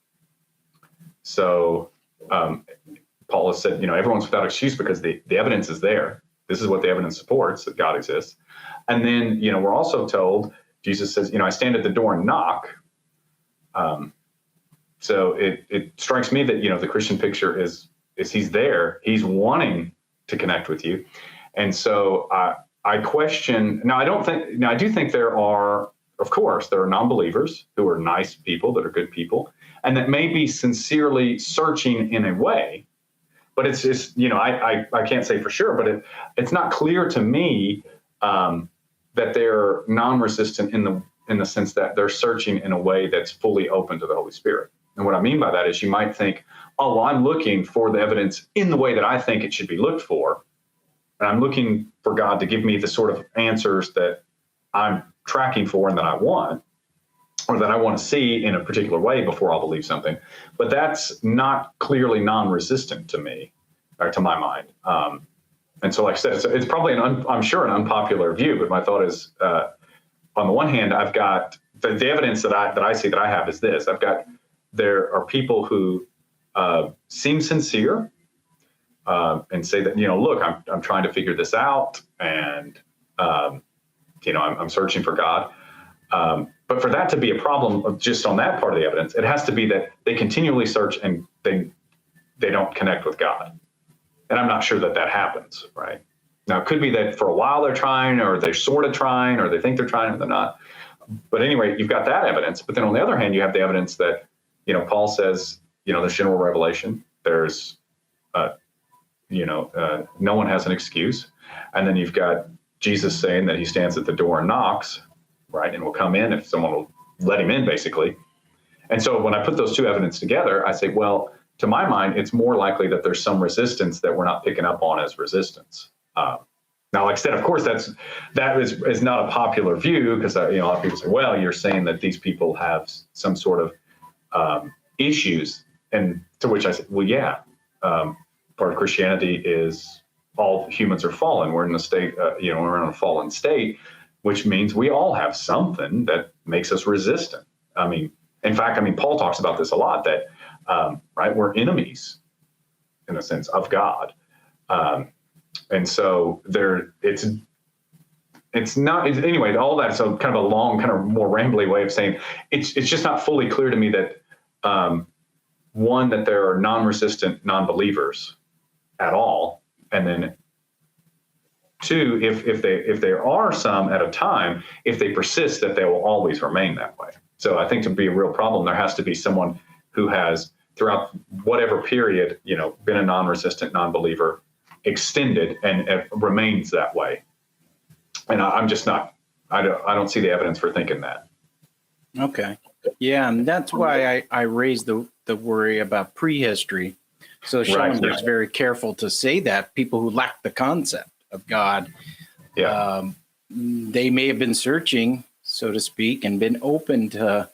So Paul has said, everyone's without excuse because the evidence is there. This is what the evidence supports, that God exists. And then, we're also told, Jesus says, I stand at the door and knock. So it strikes me that, the Christian picture is he's there. He's wanting to connect with you. And so I question, I do think there are non-believers who are nice people, that are good people, and that may be sincerely searching in a way, but it's just, I can't say for sure, but it's not clear to me that they're non-resistant in the sense that they're searching in a way that's fully open to the Holy Spirit. And what I mean by that is, you might think, I'm looking for the evidence in the way that I think it should be looked for. and I'm looking for God to give me the sort of answers that I'm tracking for and that I want, or that I want to see in a particular way before I'll believe something. But that's not clearly non-resistant to me, or to my mind. And so, like I said, it's probably I'm sure an unpopular view, but my thought is, on the one hand, I've got the evidence that I see that I have is this. There are people who seem sincere and say that, look, I'm trying to figure this out, and I'm searching for God. But for that to be a problem just on that part of the evidence, it has to be that they continually search and they don't connect with God. And I'm not sure that happens, right? Now, it could be that for a while they're trying, or they're sort of trying, or they think they're trying, or they're not. But anyway, you've got that evidence. But then on the other hand, you have the evidence that, Paul says, there's general revelation. There's, no one has an excuse. And then you've got Jesus saying that he stands at the door and knocks, right? And will come in if someone will let him in, basically. And so when I put those two evidence together, I say, well, to my mind, it's more likely that there's some resistance that we're not picking up on as resistance. Now, like I said, of course, that is not a popular view, because a lot of people say, well, you're saying that these people have some sort of issues, and to which I say, well, yeah, part of Christianity is all humans are fallen. We're in a state, we're in a fallen state, which means we all have something that makes us resistant. In fact, Paul talks about this a lot, that, right, we're enemies, in a sense, of God. And so anyway, all that. So kind of a long, kind of more rambly way of saying it's just not fully clear to me that, one, that there are non-resistant non-believers at all. And then two, if there are some at a time, if they persist, that they will always remain that way. So I think to be a real problem, there has to be someone who has, throughout whatever period, been a non-resistant non-believer, extended, and it remains that way. And I'm just not, I don't see the evidence for thinking that. Okay. Yeah, and that's why I raised the worry about prehistory. So Schellenberg's very careful to say that people who lack the concept of God, they may have been searching, so to speak, and been open to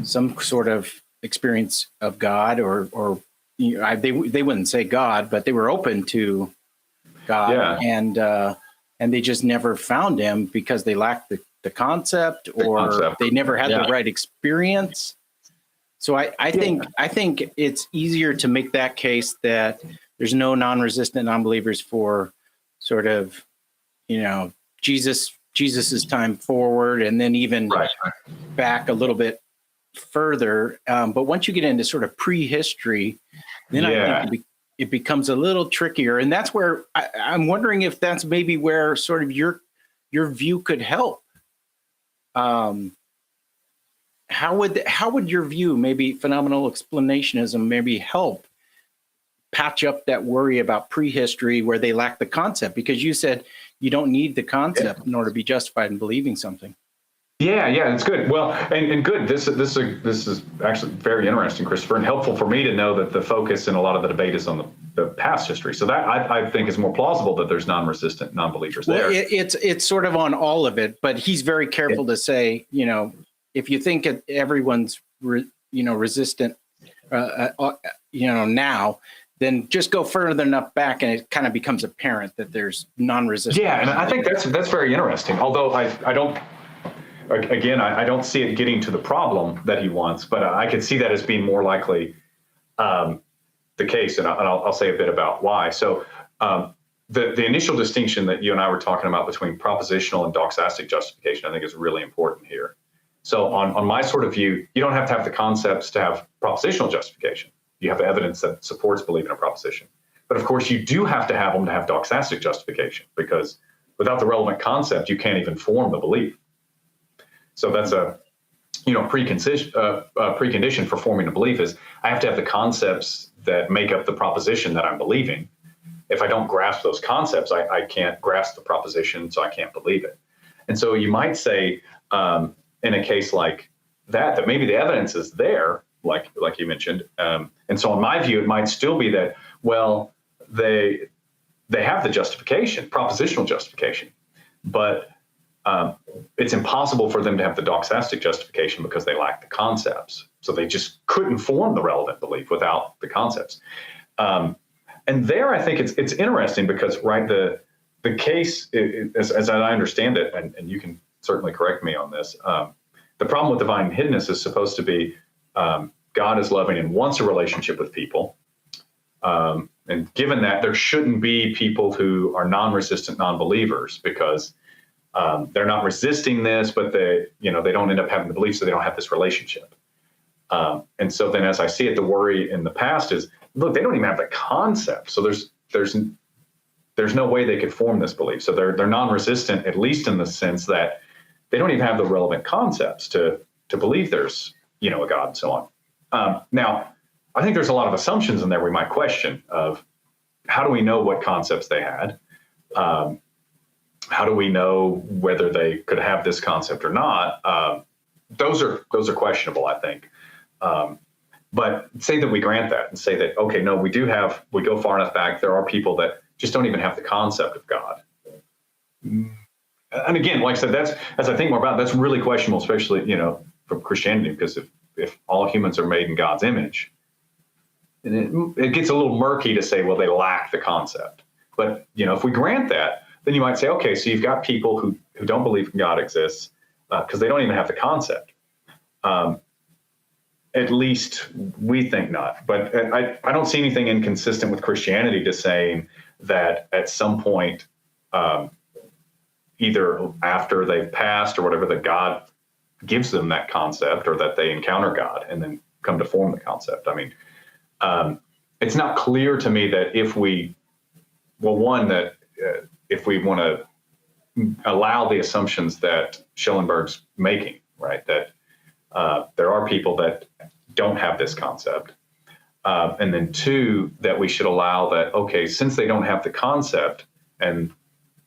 some sort of experience of God, or they wouldn't say God, but they were open to God, and they just never found him because they lacked the concept, or they never had the right experience. So I think it's easier to make that case that there's no non-resistant non-believers for sort of, Jesus's time forward, and then even back a little bit further. But once you get into sort of prehistory, then I think it becomes a little trickier. And that's where I'm wondering if that's maybe where sort of your view could help. How would your view, maybe phenomenal explanationism, maybe help patch up that worry about prehistory where they lack the concept? Because you said you don't need the concept in order to be justified in believing something. Yeah, it's good. Well, and good. This is actually very interesting, Christopher, and helpful for me to know that the focus in a lot of the debate is on the past history. So that I think is more plausible that there's non-resistant non-believers there. Well, it's sort of on all of it, but he's very careful to say, if you think everyone's resistant, now, then just go further enough back, and it kind of becomes apparent that there's non-resistant. Yeah, and I think that's very interesting. Although I don't. Again, I don't see it getting to the problem that he wants, but I could see that as being more likely the case, and I'll say a bit about why. So the initial distinction that you and I were talking about between propositional and doxastic justification, I think, is really important here. So on my sort of view, you don't have to have the concepts to have propositional justification. You have evidence that supports believing a proposition. But of course, you do have to have them to have doxastic justification, because without the relevant concept, you can't even form the belief. So that's a precondition for forming a belief is I have to have the concepts that make up the proposition that I'm believing. If I don't grasp those concepts, I can't grasp the proposition, so I can't believe it. And so you might say in a case like that maybe the evidence is there, like you mentioned. And so in my view, it might still be that, well, they have the justification, propositional justification, but it's impossible for them to have the doxastic justification because they lack the concepts. So they just couldn't form the relevant belief without the concepts. And there, I think it's interesting because, right, the case, as I understand it, and you can certainly correct me on this, the problem with divine hiddenness is supposed to be God is loving and wants a relationship with people. And given that, there shouldn't be people who are non-resistant non-believers because they're not resisting this, but they don't end up having the belief, so they don't have this relationship. And so then, as I see it, the worry in the past is, look, they don't even have the concept. So there's no way they could form this belief. So they're non-resistant, at least in the sense that they don't even have the relevant concepts to believe there's a God and so on. Now, I think there's a lot of assumptions in there we might question of how do we know what concepts they had? How do we know whether they could have this concept or not? Those are questionable, I think. But say that we grant that and say that, okay, no, we go far enough back. There are people that just don't even have the concept of God. And again, like I said, as I think more about it, that's really questionable, especially, from Christianity, because if all humans are made in God's image, and it gets a little murky to say, well, they lack the concept. But, if we grant that, then you might say, okay, so you've got people who don't believe God exists because they don't even have the concept. At least we think not. But I don't see anything inconsistent with Christianity to saying that at some point, either after they've passed or whatever, that God gives them that concept or that they encounter God and then come to form the concept. I mean, it's not clear to me that if we want to allow the assumptions that Schellenberg's making, right, that there are people that don't have this concept. And then two, that we should allow that, okay, since they don't have the concept and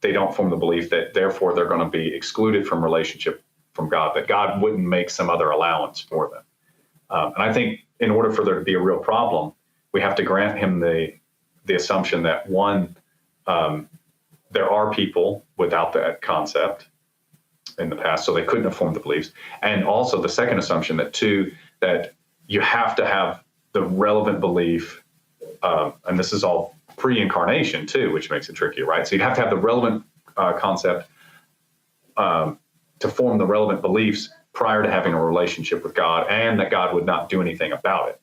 they don't form the belief, that therefore they're going to be excluded from relationship from God, that God wouldn't make some other allowance for them. And I think in order for there to be a real problem, we have to grant him the assumption that one, there are people without that concept in the past, so they couldn't have formed the beliefs. And also the second assumption that two, that you have to have the relevant belief, and this is all pre-incarnation too, which makes it tricky, right? So you'd have to have the relevant concept to form the relevant beliefs prior to having a relationship with God, and that God would not do anything about it.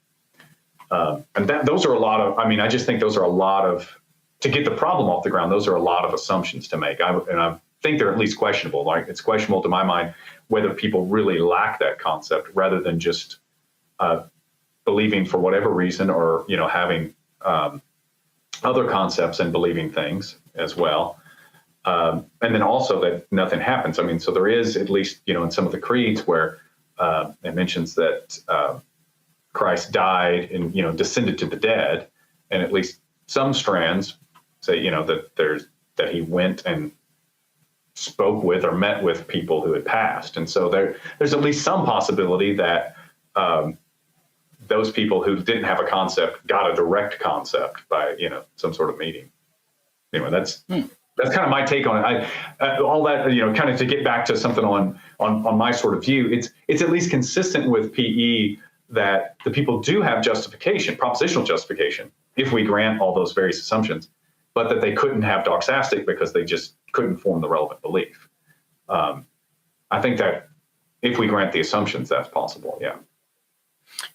And those are a lot of, I just think those are a lot of, to get the problem off the ground, those are a lot of assumptions to make. And I think they're at least questionable. Like, it's questionable to my mind whether people really lack that concept rather than just believing for whatever reason, or having other concepts and believing things as well. And then also that nothing happens. So there is, at least, in some of the creeds where it mentions that Christ died and, descended to the dead. And at least some strands say, that he went and spoke with or met with people who had passed. And so there's at least some possibility that those people who didn't have a concept got a direct concept by, some sort of meeting. Anyway, that's kind of my take on it. All that, kind of to get back to something on my sort of view, it's at least consistent with PE that the people do have justification, propositional justification, if we grant all those various assumptions, but that they couldn't have doxastic because they just couldn't form the relevant belief. I think that if we grant the assumptions, that's possible. Yeah.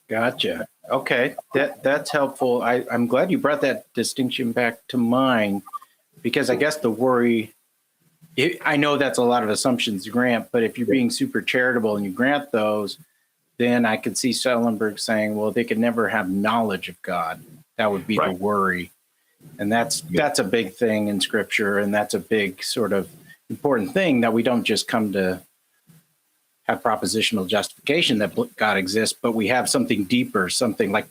Gotcha. Okay. That's helpful. I'm glad you brought that distinction back to mind, because I guess the worry, I know that's a lot of assumptions to grant, but if you're being super charitable and you grant those, then I could see Schellenberg saying, well, they could never have knowledge of God. That would be the worry. And that's a big thing in Scripture, and that's a big sort of important thing, that we don't just come to have propositional justification that God exists, but we have something deeper, something like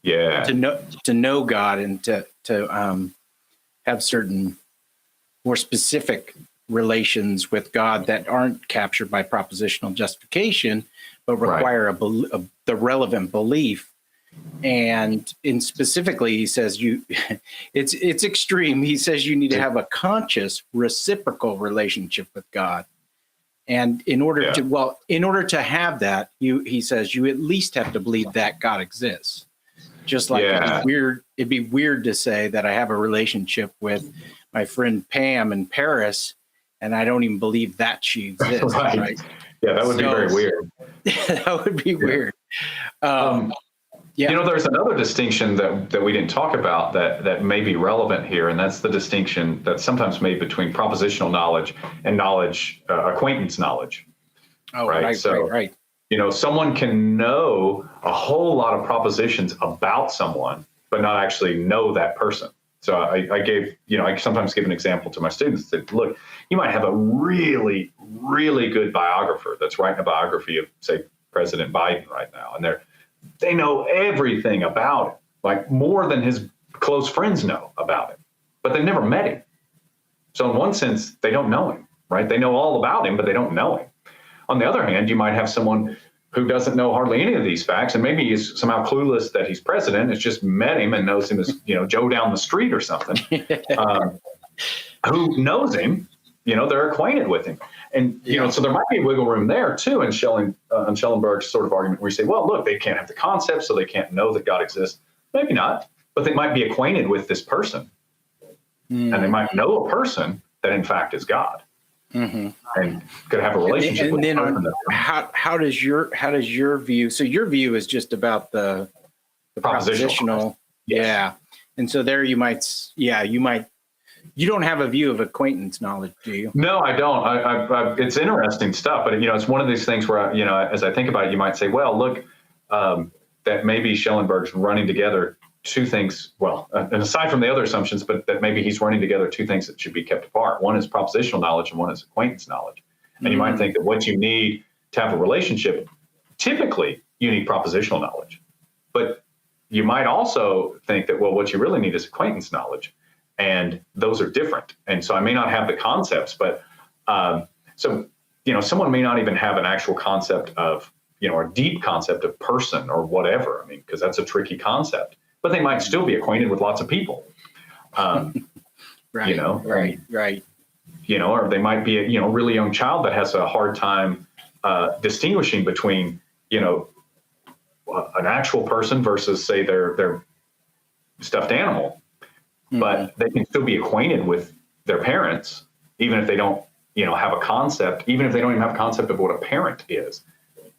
to know God and to have certain more specific relations with God that aren't captured by propositional justification, but require the relevant belief. And in specifically, he says it's extreme. He says you need to have a conscious reciprocal relationship with God. And in order to have that, he says you at least have to believe that God exists. Just like it'd be weird to say that I have a relationship with my friend Pam in Paris, and I don't even believe that she exists. Right? Yeah, that would be very weird. That would be weird. There's another distinction that we didn't talk about that may be relevant here, and that's the distinction that's sometimes made between propositional knowledge and knowledge, acquaintance knowledge. Oh, right. Someone can know a whole lot of propositions about someone, but not actually know that person. So I sometimes give an example to my students that, look, you might have a really, really good biographer that's writing a biography of, say, President Biden right now, and they know everything about him, like more than his close friends know about him, but they've never met him. So in one sense, they don't know him, right? They know all about him, but they don't know him. On the other hand, you might have someone who doesn't know hardly any of these facts, and maybe is somehow clueless that he's president, has just met him and knows him as, Joe down the street or something, who knows him, they're acquainted with him. And, so there might be wiggle room there too in Schellenberg's sort of argument where you say, well, look, they can't have the concept, so they can't know that God exists. Maybe not, but they might be acquainted with this person. And they might know a person that in fact is God. Mm-hmm. And could have a relationship with them. How does your view? So your view is just about the propositional. Yes. And so there you don't have a view of acquaintance knowledge, do you? No, I don't. It's interesting stuff, but it's one of these things where as I think about it, you might say, well, look, that maybe Schellenberg's running together two things. Well, and aside from the other assumptions, but that maybe he's running together two things that should be kept apart. One is propositional knowledge, and one is acquaintance knowledge. And you might think that what you need to have a relationship, typically you need propositional knowledge, but you might also think that, well, what you really need is acquaintance knowledge. And those are different. And so I may not have the concepts, but someone may not even have an actual concept of, a deep concept of person or whatever. I mean, because that's a tricky concept, but they might still be acquainted with lots of people. Right. Or they might be a really young child that has a hard time distinguishing between, an actual person versus, say, their stuffed animal. But they can still be acquainted with their parents, even if they don't, have a concept, even if they don't even have a concept of what a parent is.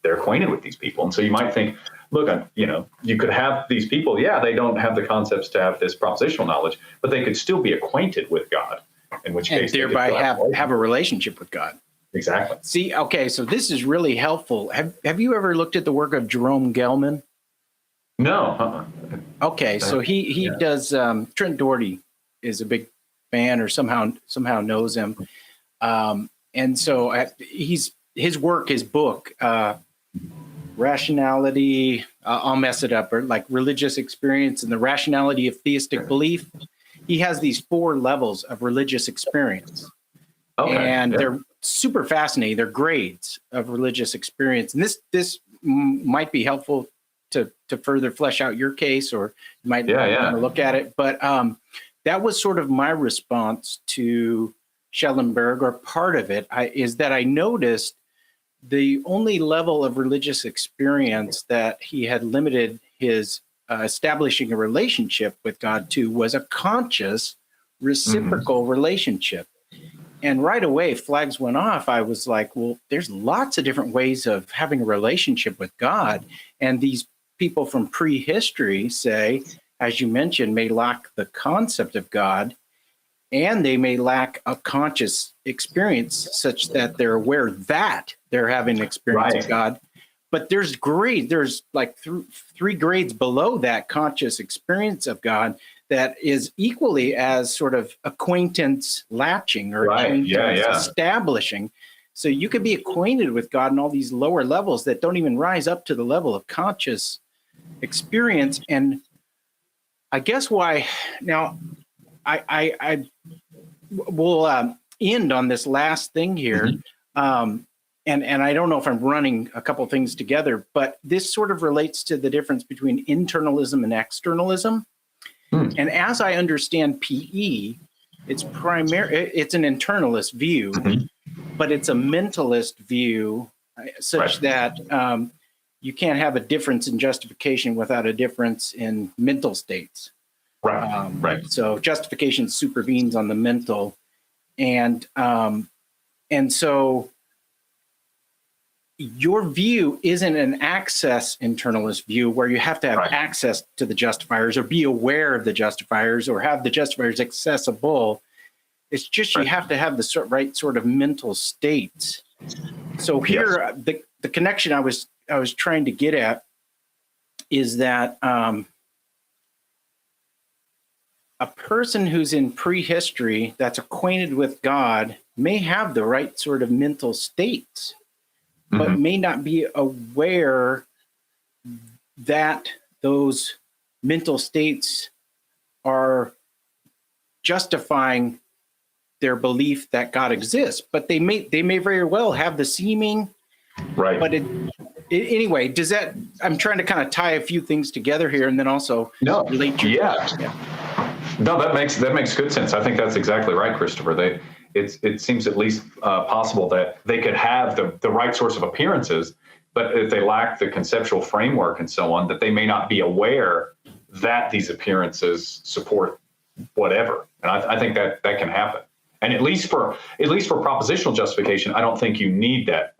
They're acquainted with these people. And so you might think, look, you could have these people, they don't have the concepts to have this propositional knowledge, but they could still be acquainted with God, in which case and thereby have a relationship with God. Exactly. See, okay, so this is really helpful. Have you ever looked at the work of Jerome Gelman? No. Okay, so he does. Trent Doherty is a big fan, or somehow knows him, and so his work, his book, Rationality. I'll mess it up, or like Religious Experience and the Rationality of Theistic Belief. He has these 4 levels of religious experience, and they're super fascinating. They're grades of religious experience, and this might be helpful to further flesh out your case, or you might want to look at it. But that was sort of my response to Schellenberg, or part of it, is that I noticed the only level of religious experience that he had limited his establishing a relationship with God to was a conscious, reciprocal relationship. And right away, flags went off. I was like, well, there's lots of different ways of having a relationship with God. And these people from prehistory say, as you mentioned, may lack the concept of God, and they may lack a conscious experience such that they're aware that they're having an experience of God. But there's like 3 grades below that conscious experience of God that is equally as sort of acquaintance latching, or establishing. So you could be acquainted with God in all these lower levels that don't even rise up to the level of conscious experience. And I guess why now I will end on this last thing here. and I don't know if I'm running a couple things together, but this sort of relates to the difference between internalism and externalism. And as I understand PE, it's an internalist view, but it's a mentalist view, such that you can't have a difference in justification without a difference in mental states. Right. So justification supervenes on the mental, and so your view isn't an access internalist view where you have to have access to the justifiers or be aware of the justifiers or have the justifiers accessible. It's just you have to have the right sort of mental states. So here, the connection I was trying to get at is that a person who's in prehistory that's acquainted with God may have the right sort of mental states, but may not be aware that those mental states are justifying their belief that God exists. But they may very well have the seeming. Right. But anyway, does that? I'm trying to kind of tie a few things together here, and then also relate. No, that makes good sense. I think that's exactly right, Christopher. It seems at least possible that they could have the right sorts of appearances, but if they lack the conceptual framework and so on, that they may not be aware that these appearances support whatever. And I think that can happen. And at least for propositional justification, I don't think you need that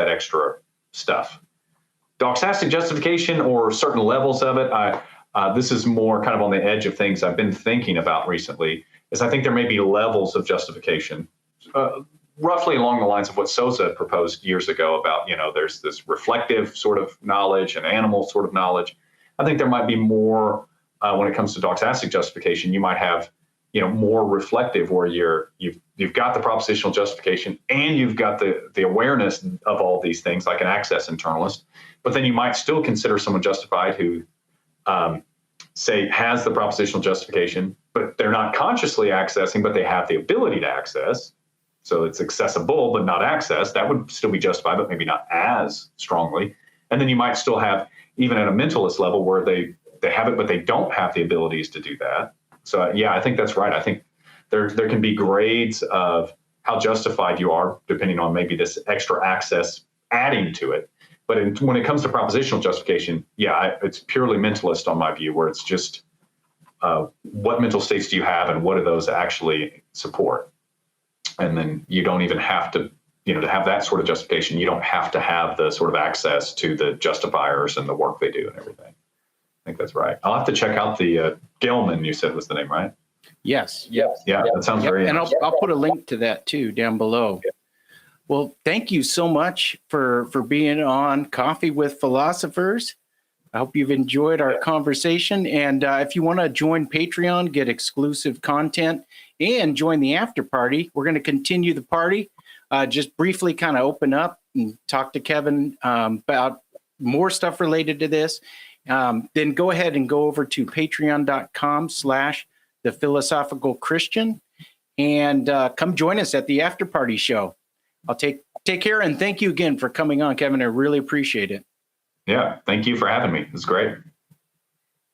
extra stuff. Doxastic justification or certain levels of it, this is more kind of on the edge of things I've been thinking about recently, is I think there may be levels of justification, roughly along the lines of what Sousa proposed years ago about, there's this reflective sort of knowledge and animal sort of knowledge. I think there might be more when it comes to doxastic justification. You might have, more reflective where you've got the propositional justification and you've got the awareness of all these things like an access internalist, but then you might still consider someone justified who say has the propositional justification, but they're not consciously accessing, but they have the ability to access. So it's accessible, but not accessed. That would still be justified, but maybe not as strongly. And then you might still have, even at a mentalist level, where they have it, but they don't have the abilities to do that. So I think that's right. I think there can be grades of how justified you are, depending on maybe this extra access adding to it. But when it comes to propositional justification, it's purely mentalist on my view, where it's just what mental states do you have and what do those actually support? And then you don't even have to, to have that sort of justification, you don't have to have the sort of access to the justifiers and the work they do and everything. I think that's right. I'll have to check out the Gelman, you said was the name, right? Yes. Yeah, that sounds very interesting. And I'll put a link to that too down below. Yeah. Well, thank you so much for being on Coffee with Philosophers. I hope you've enjoyed our conversation. And if you want to join Patreon, get exclusive content, and join the after party, we're going to continue the party. Just briefly kind of open up and talk to Kevin about more stuff related to this. Then go ahead and go over to patreon.com/thephilosophical-Christian and come join us at the after party show. I'll take care, and thank you again for coming on, Kevin. I really appreciate it. Yeah, thank you for having me. It was great.